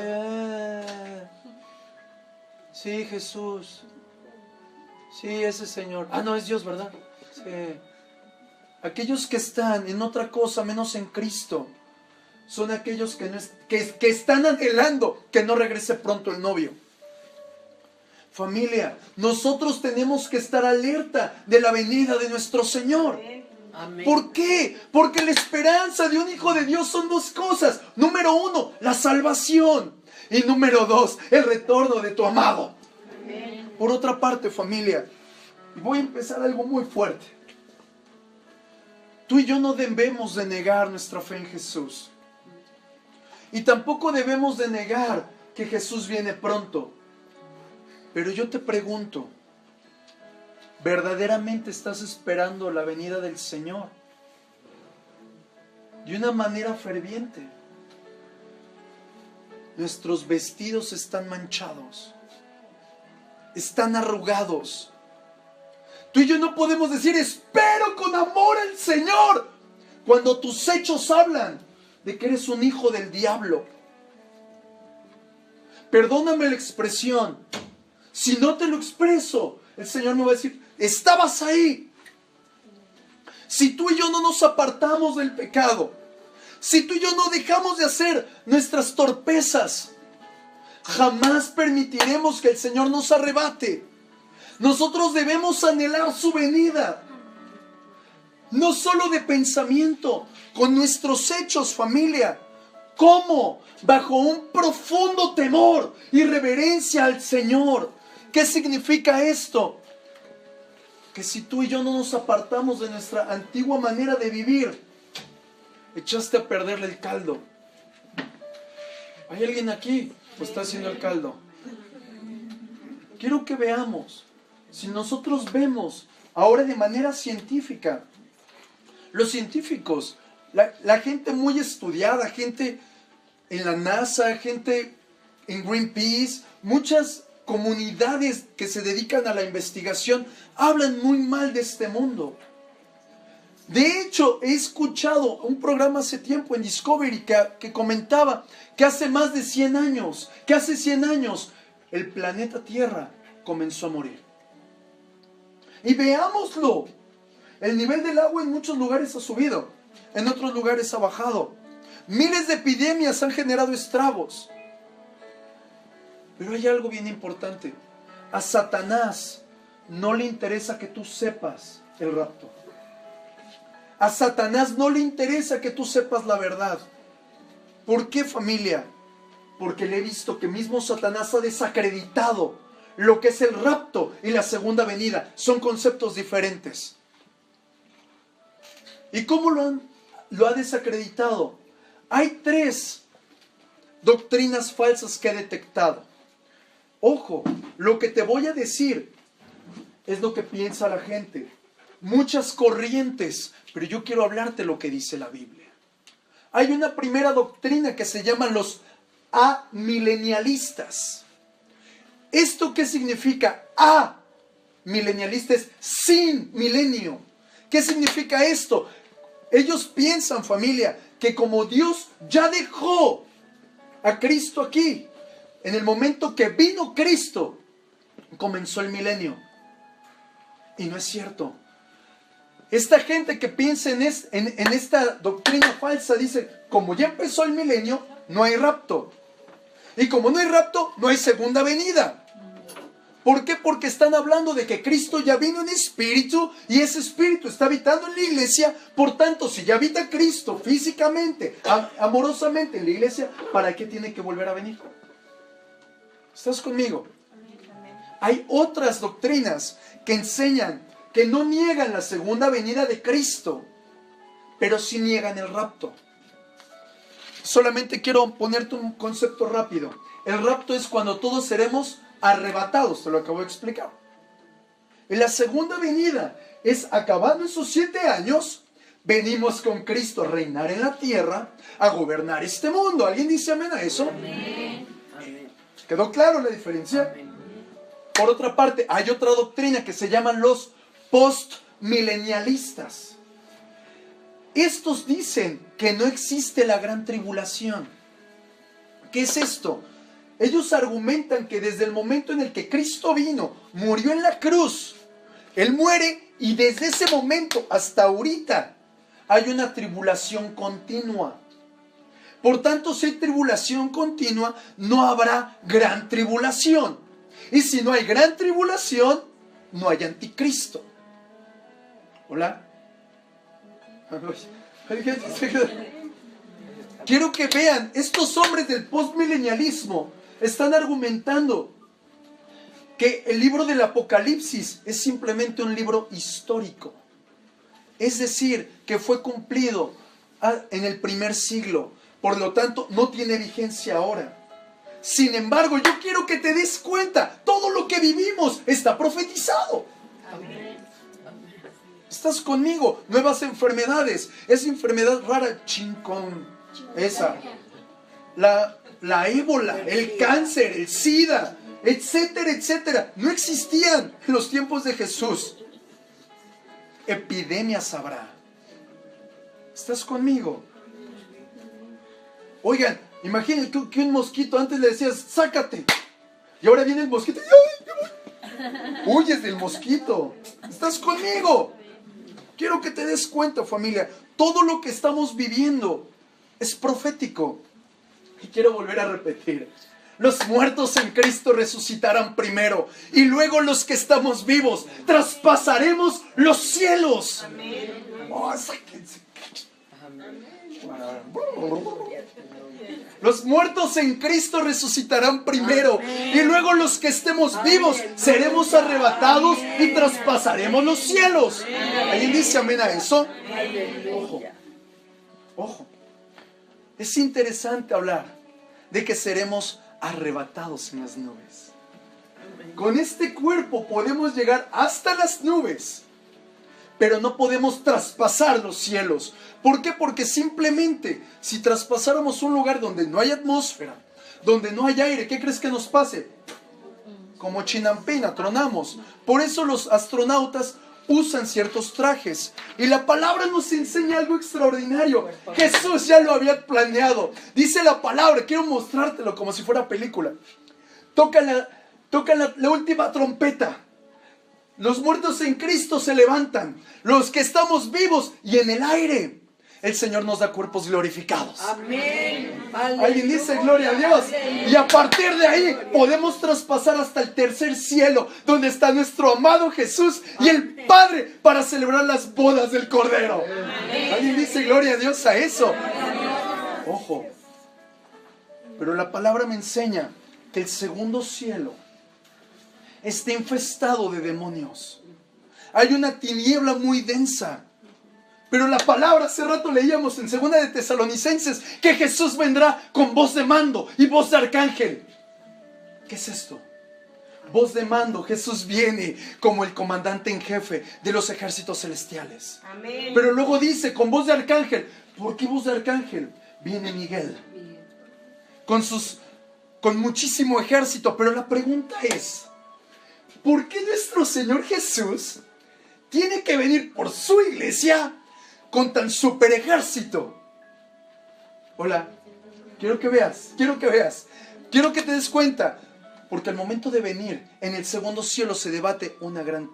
Sí, Jesús. Sí, ese Señor. Ah, no, es Dios, ¿verdad? Sí. Aquellos que están en otra cosa menos en Cristo son aquellos que están anhelando que no regrese pronto el novio. Familia, nosotros tenemos que estar alerta de la venida de nuestro Señor.
Amén.
¿Por qué? Porque la esperanza de un hijo de Dios son dos cosas. Número 1, la salvación. Y número 2, el retorno de tu amado.
Amén.
Por otra parte, familia, y voy a empezar algo muy fuerte. Tú y yo no debemos de negar nuestra fe en Jesús. Y tampoco debemos de negar que Jesús viene pronto. Pero yo te pregunto, ¿verdaderamente estás esperando la venida del Señor? De una manera ferviente. Nuestros vestidos están manchados, están arrugados. Tú y yo no podemos decir, espero con amor al Señor, cuando tus hechos hablan de que eres un hijo del diablo. Perdóname la expresión. Si no te lo expreso, el Señor me va a decir, estabas ahí. Si tú y yo no nos apartamos del pecado, si tú y yo no dejamos de hacer nuestras torpezas, jamás permitiremos que el Señor nos arrebate. Nosotros debemos anhelar su venida, no solo de pensamiento, con nuestros hechos, familia. ¿Cómo? Bajo un profundo temor y reverencia al Señor. ¿Qué significa esto? Que si tú y yo no nos apartamos de nuestra antigua manera de vivir, echaste a perderle el caldo. ¿Hay alguien aquí? ¿O está haciendo el caldo? Quiero que veamos. Si nosotros vemos ahora de manera científica, los científicos, la gente muy estudiada, gente en la NASA, gente en Greenpeace, muchas comunidades que se dedican a la investigación, hablan muy mal de este mundo. De hecho, he escuchado un programa hace tiempo en Discovery que comentaba que hace más de 100 años, que hace 100 años, el planeta Tierra comenzó a morir. Y veámoslo, el nivel del agua en muchos lugares ha subido, en otros lugares ha bajado. Miles de epidemias han generado estragos. Pero hay algo bien importante. A Satanás no le interesa que tú sepas el rapto. A Satanás no le interesa que tú sepas la verdad. ¿Por qué, familia? Porque le he visto que mismo Satanás ha desacreditado lo que es el rapto y la segunda venida. Son conceptos diferentes. ¿Y cómo lo ha desacreditado? Hay 3 doctrinas falsas que he detectado. Ojo, lo que te voy a decir es lo que piensa la gente. Muchas corrientes, pero yo quiero hablarte lo que dice la Biblia. Hay una primera doctrina que se llaman los amilenialistas. ¿Esto qué significa? Amilenialista es sin milenio. ¿Qué significa esto? Ellos piensan, familia, que como Dios ya dejó a Cristo aquí, en el momento que vino Cristo, comenzó el milenio. Y no es cierto. Esta gente que piensa en esta doctrina falsa dice, como ya empezó el milenio, no hay rapto. Y como no hay rapto, no hay segunda venida. ¿Por qué? Porque están hablando de que Cristo ya vino en espíritu y ese espíritu está habitando en la iglesia. Por tanto, si ya habita Cristo físicamente, amorosamente en la iglesia, ¿para qué tiene que volver a venir? ¿Estás conmigo? Hay otras doctrinas que enseñan que no niegan la segunda venida de Cristo, pero sí niegan el rapto. Solamente quiero ponerte un concepto rápido. El rapto es cuando todos seremos arrebatados, te lo acabo de explicar. Y la segunda venida es acabando esos 7 años, venimos con Cristo a reinar en la tierra, a gobernar este mundo. ¿Alguien dice amén a eso?
Amén.
¿Quedó claro la diferencia?
Amén.
Por otra parte, hay otra doctrina que se llaman los postmilenialistas. Estos dicen que no existe la gran tribulación. ¿Qué es esto? Ellos argumentan que desde el momento en el que Cristo vino, murió en la cruz, Él muere y desde ese momento hasta ahorita hay una tribulación continua. Por tanto, si hay tribulación continua, no habrá gran tribulación. Y si no hay gran tribulación, no hay anticristo. ¿Hola? Quiero que vean, estos hombres del postmilenialismo están argumentando que el libro del Apocalipsis es simplemente un libro histórico. Es decir, que fue cumplido en el primer siglo. Por lo tanto, no tiene vigencia ahora. Sin embargo, yo quiero que te des cuenta, todo lo que vivimos está profetizado.
Amén.
¿Estás conmigo? Nuevas enfermedades. Esa enfermedad rara, esa. La ébola, el cáncer, el SIDA, etcétera, etcétera. No existían en los tiempos de Jesús. Epidemias habrá. ¿Estás conmigo? Oigan, imaginen que un mosquito antes le decías, sácate. Y ahora viene el mosquito y huyes del mosquito. ¿Estás conmigo? Quiero que te des cuenta, familia. Todo lo que estamos viviendo es profético. Y quiero volver a repetir. Los muertos en Cristo resucitarán primero. Y luego los que estamos vivos traspasaremos los cielos.
Amén.
Oh, sáquense. Los muertos en Cristo resucitarán primero. Y luego los que estemos vivos seremos arrebatados y traspasaremos los cielos. ¿Alguien dice amén a eso? Ojo, ojo. Es interesante hablar de que seremos arrebatados en las nubes. Con este cuerpo podemos llegar hasta las nubes, pero no podemos traspasar los cielos. ¿Por qué? Porque simplemente si traspasáramos un lugar donde no hay atmósfera, donde no hay aire, ¿qué crees que nos pase? Como chinampina, tronamos. Por eso los astronautas usan ciertos trajes. Y la palabra nos enseña algo extraordinario. Jesús ya lo había planeado. Dice la palabra, quiero mostrártelo como si fuera película. Toca la última trompeta. Los muertos en Cristo se levantan. Los que estamos vivos y en el aire, el Señor nos da cuerpos glorificados.
Amén.
Alguien dice gloria a Dios. Y a partir de ahí podemos traspasar hasta el tercer cielo, donde está nuestro amado Jesús y el Padre para celebrar las bodas del Cordero. Alguien dice gloria a Dios a eso. Ojo. Pero la palabra me enseña que el segundo cielo está infestado de demonios. Hay una tiniebla muy densa. Pero la palabra, hace rato leíamos en 2 de Tesalonicenses que Jesús vendrá con voz de mando y voz de arcángel. ¿Qué es esto? Voz de mando. Jesús viene como el comandante en jefe de los ejércitos celestiales.
Amén.
Pero luego dice con voz de arcángel. ¿Por qué voz de arcángel? Viene Miguel con muchísimo ejército. Pero la pregunta es, ¿por qué nuestro Señor Jesús tiene que venir por su iglesia con tan super ejército? Hola, quiero que veas, quiero que te des cuenta, porque al momento de venir en el segundo cielo se debate una gran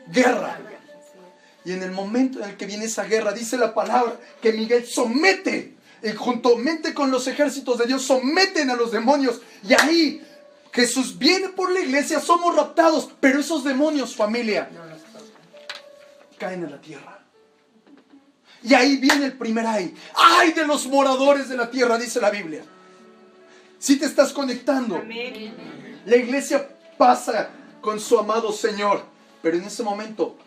guerra. Y en el momento en el que viene esa guerra, dice la palabra que Miguel somete, y juntamente con los ejércitos de Dios someten a los demonios. Y ahí Jesús viene por la iglesia, somos raptados, pero esos demonios, familia, caen a la tierra. Y ahí viene el primer ay. ¡Ay de los moradores de la tierra!, dice la Biblia. Si te estás conectando,
Amén.
la iglesia pasa con su amado Señor. Pero en ese momento,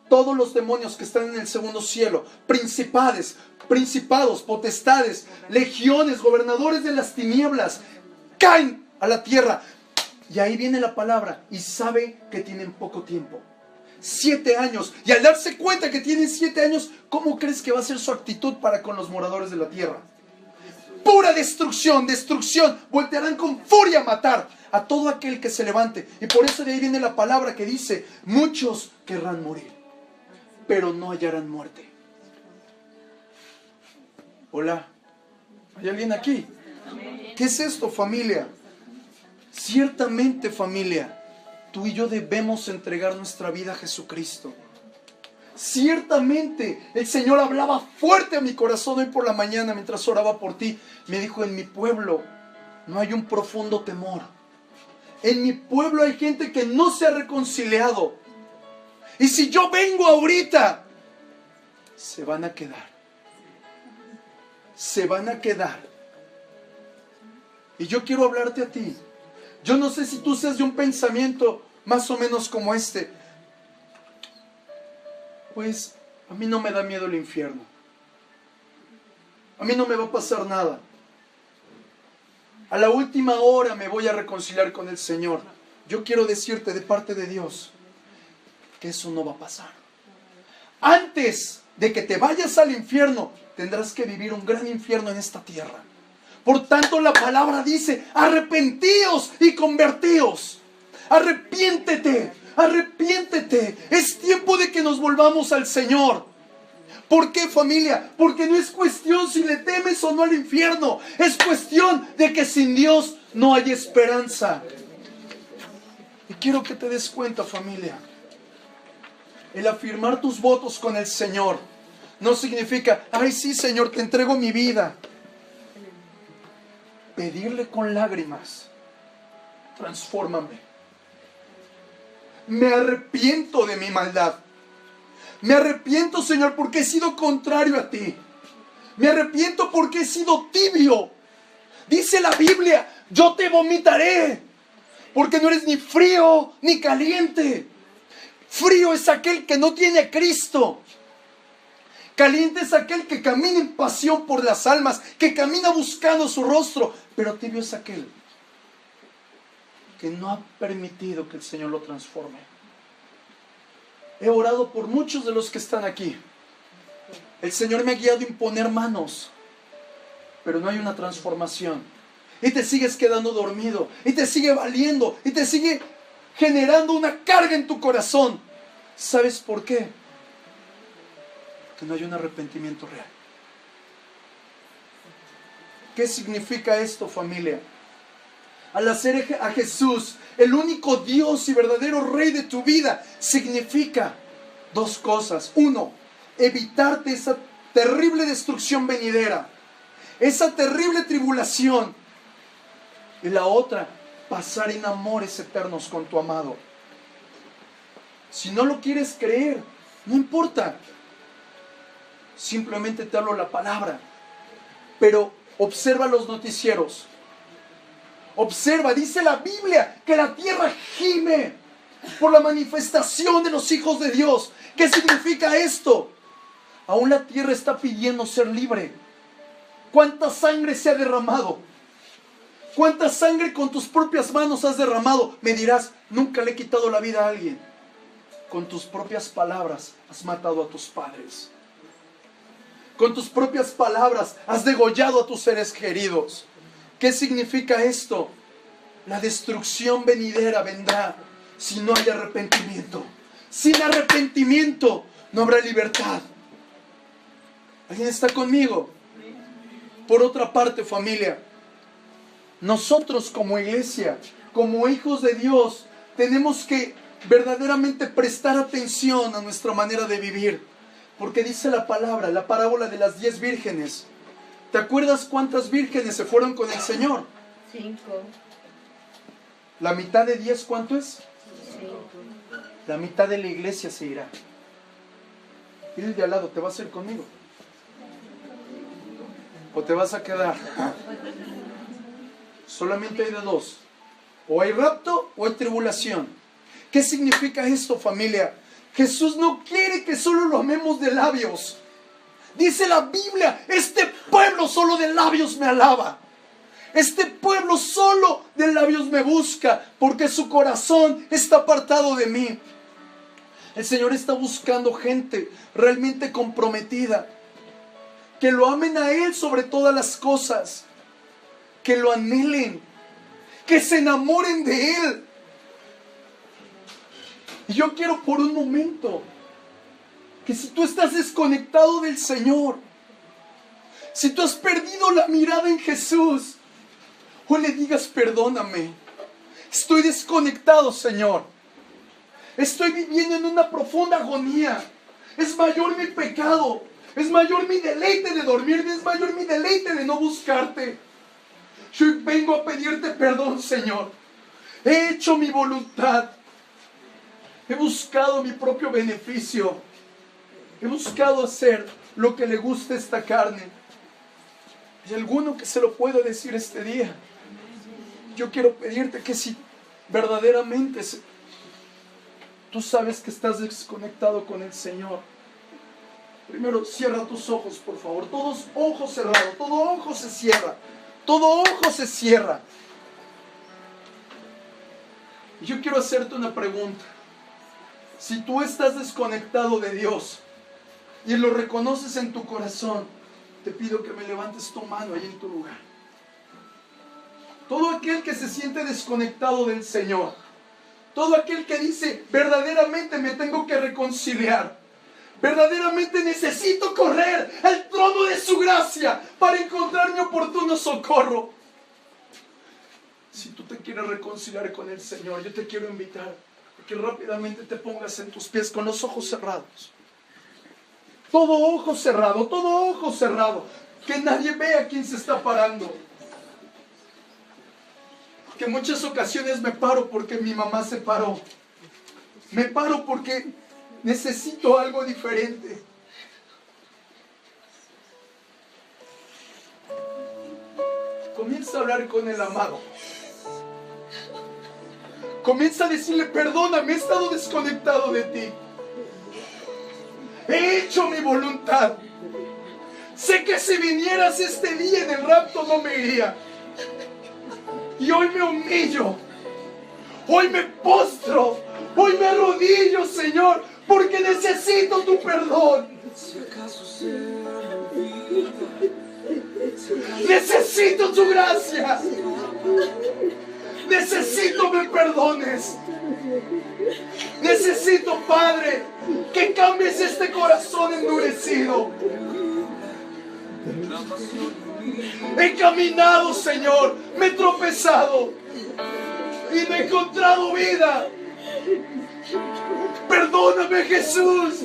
todos los demonios que están en el segundo cielo, principados, potestades, legiones, gobernadores de las tinieblas, caen a la tierra. Y ahí viene la palabra y sabe que tienen poco tiempo. 7 años. Y al darse cuenta que tienen 7 años, ¿cómo crees que va a ser su actitud para con los moradores de la tierra? Pura destrucción, destrucción. Voltearán con furia a matar a todo aquel que se levante. Y por eso de ahí viene la palabra que dice, muchos querrán morir, pero no hallarán muerte. Hola, ¿hay alguien aquí? ¿Qué es esto, familia? Ciertamente, familia, tú y yo debemos entregar nuestra vida a Jesucristo. Ciertamente, el Señor hablaba fuerte a mi corazón hoy por la mañana mientras oraba por ti. Me dijo, en mi pueblo no hay un profundo temor. En mi pueblo hay gente que no se ha reconciliado. Y si yo vengo ahorita, se van a quedar. Se van a quedar. Y yo quiero hablarte a ti. Yo no sé si tú seas de un pensamiento más o menos como este. Pues a mí no me da miedo el infierno. A mí no me va a pasar nada. A la última hora me voy a reconciliar con el Señor. Yo quiero decirte de parte de Dios que eso no va a pasar. Antes de que te vayas al infierno, tendrás que vivir un gran infierno en esta tierra. Por tanto, la palabra dice, arrepentíos y convertíos. Arrepiéntete, arrepiéntete. Es tiempo de que nos volvamos al Señor. ¿Por qué, familia? Porque no es cuestión si le temes o no al infierno. Es cuestión de que sin Dios no hay esperanza. Y quiero que te des cuenta, familia. El afirmar tus votos con el Señor no significa, ay sí, Señor, te entrego mi vida. Pedirle con lágrimas, transfórmame. Me arrepiento de mi maldad. Me arrepiento, Señor, porque he sido contrario a ti. Me arrepiento porque he sido tibio. Dice la Biblia, yo te vomitaré, porque no eres ni frío ni caliente. Frío es aquel que no tiene a Cristo. Caliente es aquel que camina en pasión por las almas, que camina buscando su rostro. Pero tibio es aquel que no ha permitido que el Señor lo transforme. He orado por muchos de los que están aquí. El Señor me ha guiado a imponer manos, pero no hay una transformación. Y te sigues quedando dormido, y te sigue valiendo, y te sigue generando una carga en tu corazón. ¿Sabes por qué? Que no hay un arrepentimiento real. ¿Qué significa esto, familia? Al hacer a Jesús el único Dios y verdadero Rey de tu vida, significa 2 cosas. 1, evitarte esa terrible destrucción venidera, esa terrible tribulación. Y la otra, pasar en amores eternos con tu amado. Si no lo quieres creer, no importa. Simplemente te hablo la palabra. Pero Observa los noticieros. Observa, dice la Biblia que la tierra gime por la manifestación de los hijos de Dios. ¿Qué significa esto? Aún la tierra está pidiendo ser libre. ¿Cuánta sangre se ha derramado? ¿Cuánta sangre con tus propias manos has derramado? Me dirás, nunca le he quitado la vida a alguien. Con tus propias palabras has matado a tus padres. Con tus propias palabras has degollado a tus seres queridos. ¿Qué significa esto? La destrucción venidera vendrá si no hay arrepentimiento. Sin arrepentimiento no habrá libertad. ¿Alguien está conmigo? Por otra parte, familia, nosotros como iglesia, como hijos de Dios, tenemos que verdaderamente prestar atención a nuestra manera de vivir. Porque dice la palabra, la parábola de las 10 vírgenes. ¿Te acuerdas cuántas vírgenes se fueron con el Señor?
5.
¿La mitad de 10 cuánto es?
5.
La mitad de la iglesia se irá. Dile al de al lado, ¿te vas a ir conmigo? ¿O te vas a quedar? Solamente hay de dos. O hay rapto o hay tribulación. ¿Qué significa esto, familia? Jesús no quiere que solo lo amemos de labios. Dice la Biblia, este pueblo solo de labios me alaba. Este pueblo solo de labios me busca, porque su corazón está apartado de mí. El Señor está buscando gente realmente comprometida, que lo amen a Él sobre todas las cosas, que lo anhelen, que se enamoren de Él. Y yo quiero por un momento que si tú estás desconectado del Señor, si tú has perdido la mirada en Jesús, hoy le digas, perdóname, estoy desconectado, Señor. Estoy viviendo en una profunda agonía. Es mayor mi pecado, es mayor mi deleite de dormirme, es mayor mi deleite de no buscarte. Yo vengo a pedirte perdón, Señor. He hecho mi voluntad. He buscado mi propio beneficio. He buscado hacer lo que le gusta a esta carne. ¿Hay alguno que se lo pueda decir este día? Yo quiero pedirte que si verdaderamente tú sabes que estás desconectado con el Señor, primero cierra tus ojos, por favor. Todos ojos cerrados, todo ojo se cierra. Todo ojo se cierra. Y yo quiero hacerte una pregunta. Si tú estás desconectado de Dios y lo reconoces en tu corazón, te pido que me levantes tu mano ahí en tu lugar. Todo aquel que se siente desconectado del Señor, todo aquel que dice, verdaderamente me tengo que reconciliar, verdaderamente necesito correr al trono de su gracia para encontrar mi oportuno socorro. Si tú te quieres reconciliar con el Señor, yo te quiero invitar a que rápidamente te pongas en tus pies con los ojos cerrados. Todo ojo cerrado, todo ojo cerrado. Que nadie vea quién se está parando. Que en muchas ocasiones me paro porque mi mamá se paró. Me paro porque necesito algo diferente. Comienza a hablar con el amado. Comienza a decirle, perdóname, he estado desconectado de ti. He hecho mi voluntad. Sé que si vinieras este día en el rapto no me iría. Y hoy me humillo. Hoy me postro. Hoy me arrodillo, Señor, porque necesito tu perdón. Necesito tu gracia. Necesito me perdones. Necesito, Padre, que cambies este corazón endurecido. He caminado, Señor, me he tropezado y no he encontrado vida. Perdóname, Jesús.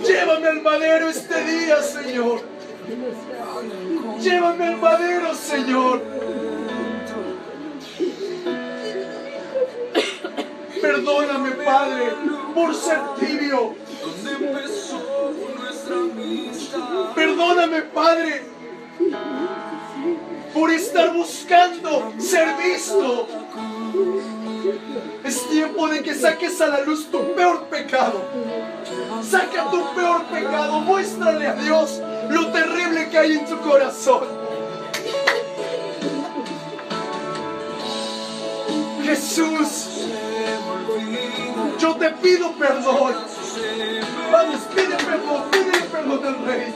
Llévame al madero este día, Señor. Llévame al madero, Señor. Perdóname, Padre, por ser tibio. Perdóname, Padre, por estar buscando ser visto. Es tiempo de que saques a la luz tu peor pecado. Saca tu peor pecado. Muéstrale a Dios lo terrible que hay en tu corazón. Jesús, yo te pido perdón. Vamos, pide perdón al Rey.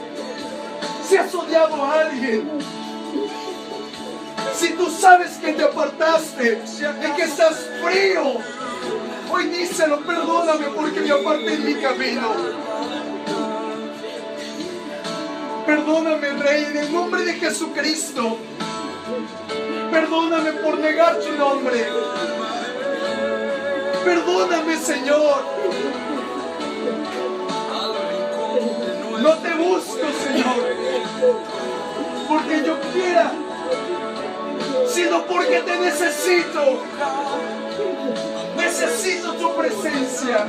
Si has odiado a alguien, si tú sabes que te apartaste, de que estás frío, hoy díselo: perdóname porque me aparté en mi camino. Perdóname, Rey, en el nombre de Jesucristo. Perdóname por negar tu nombre. Perdóname, Señor. No te busco, Señor, porque yo quiera, sino porque te necesito. Necesito tu presencia.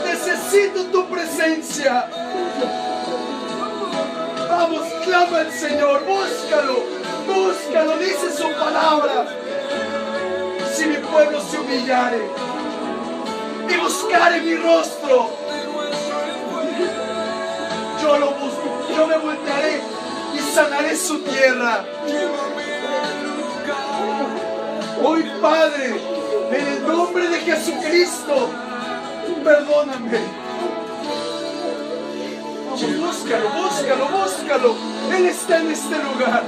Necesito tu presencia. Vamos, clama al Señor. Búscalo. Búscalo. Dice su palabra: si mi pueblo se humillare y buscare mi rostro, yo lo busco. Yo me voltearé y sanaré su tierra. Hoy, Padre, en el nombre de Jesucristo, perdóname. Búscalo, búscalo, búscalo. Él está en este lugar.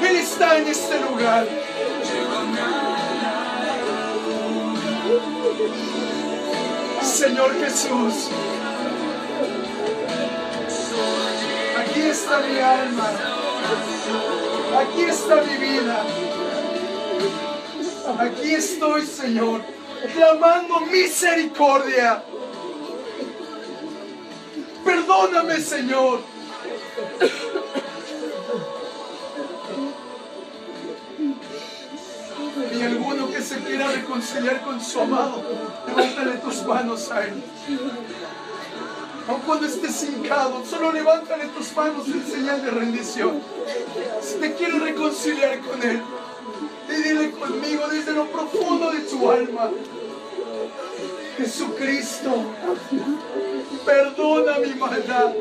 Él está en este lugar. Señor Jesús, aquí está mi alma. Aquí está mi vida. Aquí estoy, Señor, clamando misericordia. Perdóname, Señor. Y alguno que se quiera reconciliar con su amado, levántale tus manos a Él. Aun cuando estés hincado, solo levántale tus manos en señal de rendición. Si te quieres reconciliar con Él, y dile conmigo desde lo profundo de tu alma: Jesucristo, perdona mi maldad.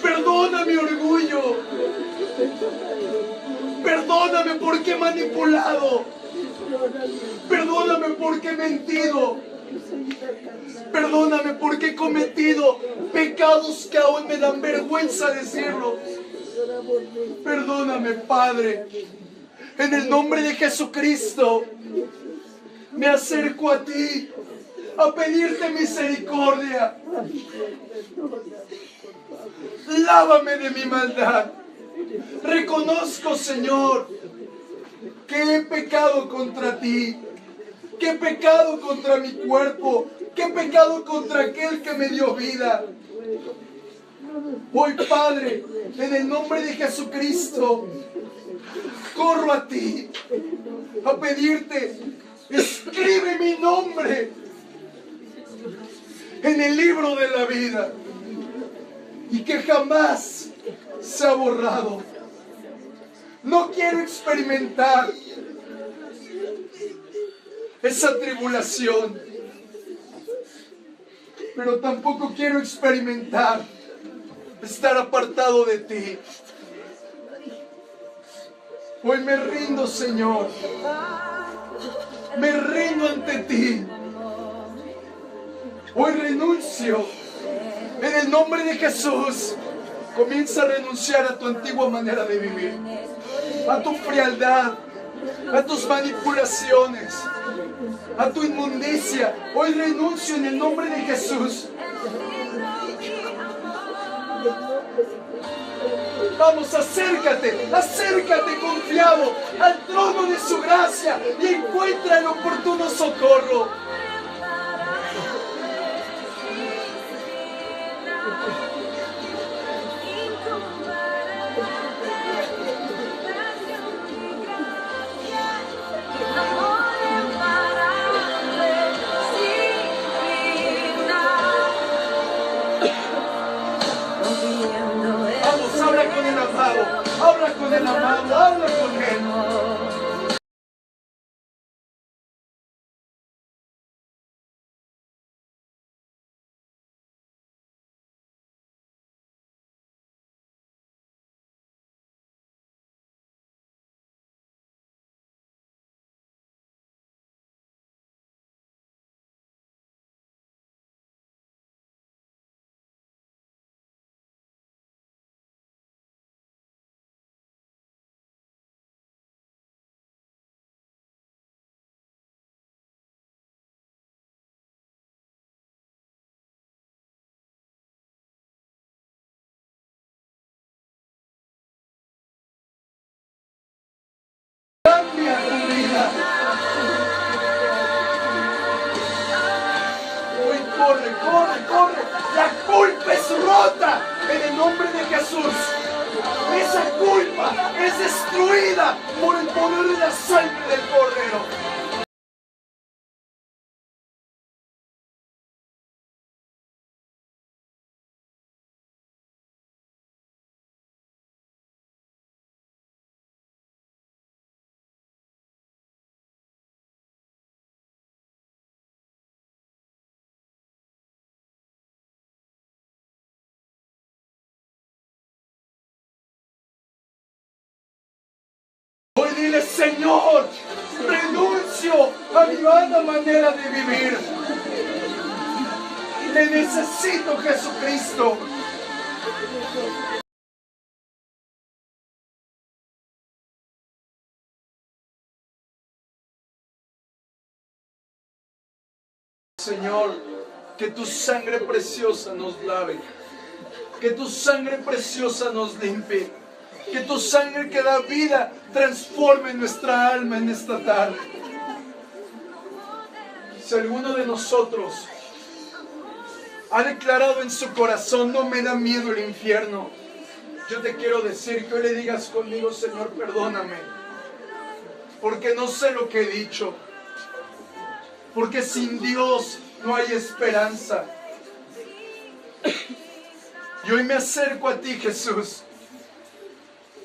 Perdona mi orgullo. Perdóname porque he manipulado. Perdóname porque he mentido. Perdóname porque he cometido pecados que aún me dan vergüenza decirlo. Perdóname, Padre. En el nombre de Jesucristo, me acerco a ti a pedirte misericordia. Lávame de mi maldad. Reconozco, Señor, que he pecado contra ti, que he pecado contra mi cuerpo, que he pecado contra aquel que me dio vida. Hoy, Padre, en el nombre de Jesucristo, corro a ti a pedirte: escribe mi nombre en el libro de la vida y que jamás sea borrado. No quiero experimentar esa tribulación, pero tampoco quiero experimentar estar apartado de ti. Hoy me rindo, Señor. Me rindo ante ti. Hoy renuncio. En el nombre de Jesús, comienza a renunciar a tu antigua manera de vivir, a tu frialdad, a tus manipulaciones, a tu inmundicia. Hoy renuncio en el nombre de Jesús. Vamos, acércate, acércate confiado al trono de su gracia y encuentra el oportuno socorro. Habla con el amado, habla con él. Cambia tu vida. Hoy corre, corre, corre. La culpa es rota en el nombre de Jesús. Esa culpa es destruida por el poder de la sangre del Cordero. Hoy dile, Señor, renuncio a mi vana manera de vivir. Te necesito, Jesucristo. Señor, que tu sangre preciosa nos lave, que tu sangre preciosa nos limpie, que tu sangre que da vida transforme nuestra alma en esta tarde. Si alguno de nosotros ha declarado en su corazón, no me da miedo el infierno, yo te quiero decir que hoy le digas conmigo, Señor, perdóname, porque no sé lo que he dicho, porque sin Dios no hay esperanza. Y hoy me acerco a ti, Jesús,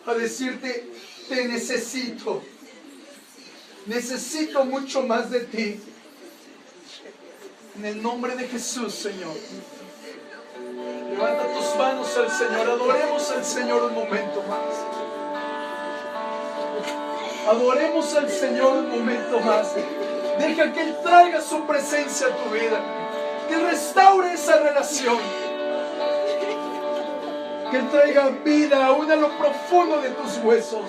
a decirte, te necesito. Necesito mucho más de ti. En el nombre de Jesús, Señor. Levanta tus manos al Señor. Adoremos al Señor un momento más. Adoremos al Señor un momento más. Deja que Él traiga su presencia a tu vida. Que Él restaure esa relación. Que Él traiga vida aún a lo profundo de tus huesos.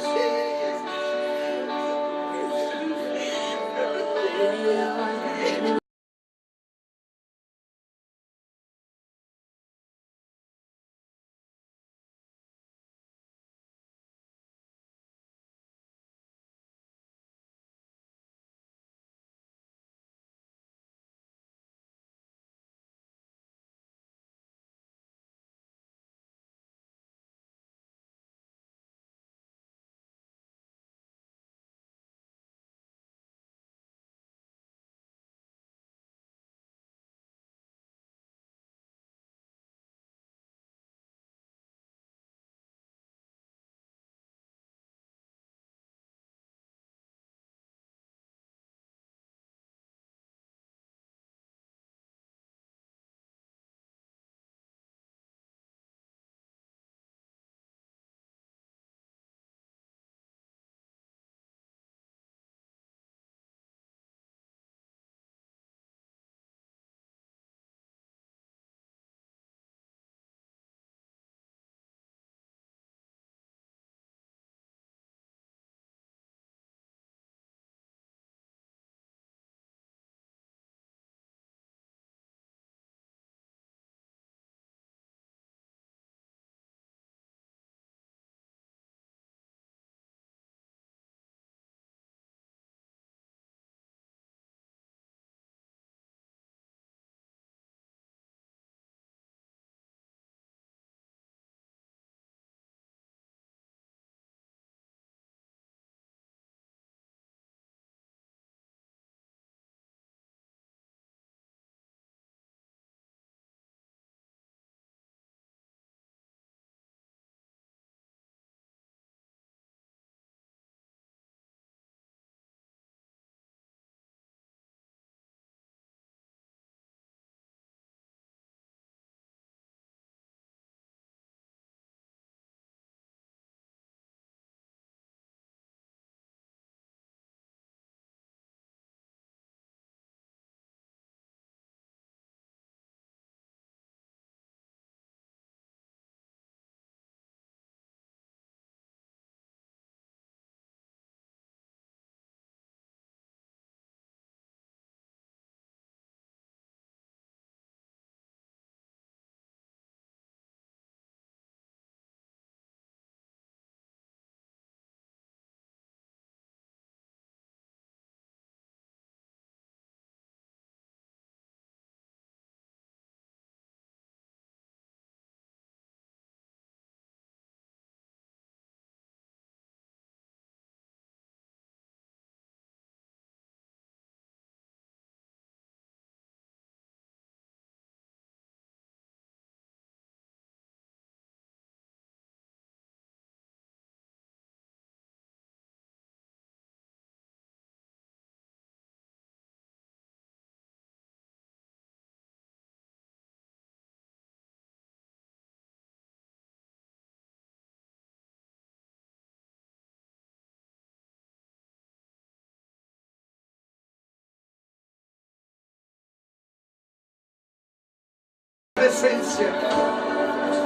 presencia.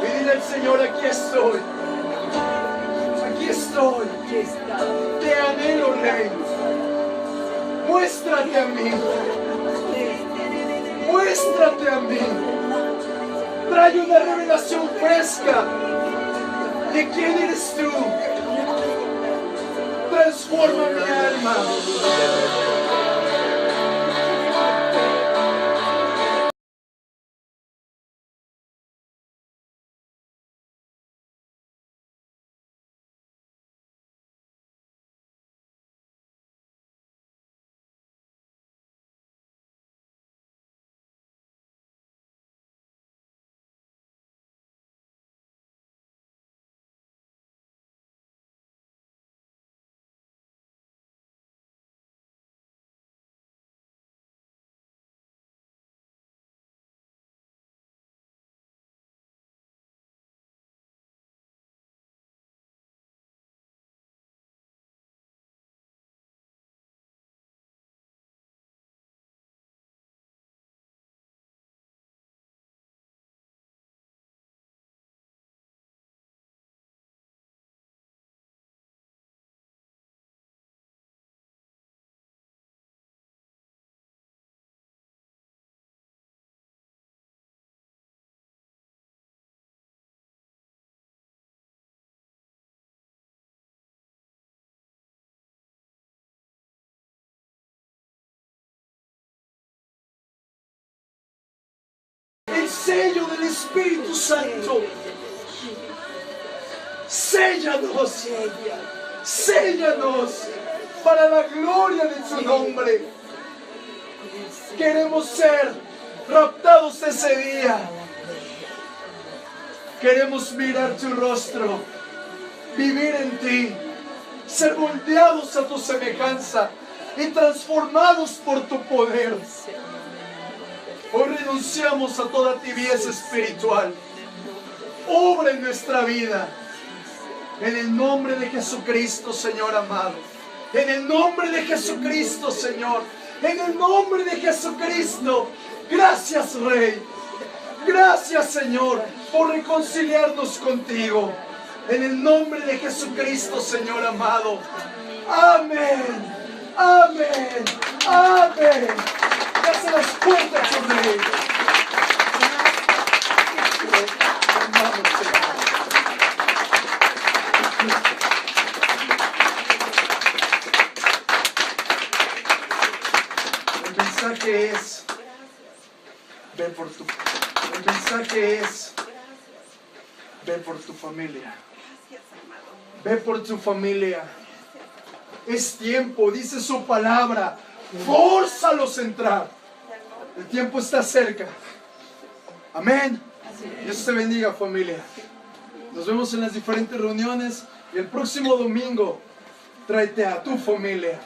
Y dile al Señor, aquí estoy. Aquí estoy. Te anhelo, Rey. Muéstrate a mí. Muéstrate a mí. Trae una revelación fresca de quién eres tú. Transforma mi alma. El sello del Espíritu Santo. Séllanos. Séllanos para la gloria de su nombre. Queremos ser raptados ese día. Queremos mirar tu rostro, vivir en ti, ser moldeados a tu semejanza y transformados por tu poder. Hoy renunciamos a toda tibieza espiritual. Obra en nuestra vida. En el nombre de Jesucristo, Señor amado. En el nombre de Jesucristo, Señor. En el nombre de Jesucristo. Gracias, Rey. Gracias, Señor, por reconciliarnos contigo. En el nombre de Jesucristo, Señor amado. Amén. Amén. Amén. Hace las puertas, Rey. El mensaje es: ve por tu. El mensaje es: ve por tu familia. Ve por tu familia. Es tiempo, dice su palabra. Fórzalos a entrar. El tiempo está cerca. Amén. Dios te bendiga, familia. Nos vemos en las diferentes reuniones. Y el próximo domingo, tráete a tu familia.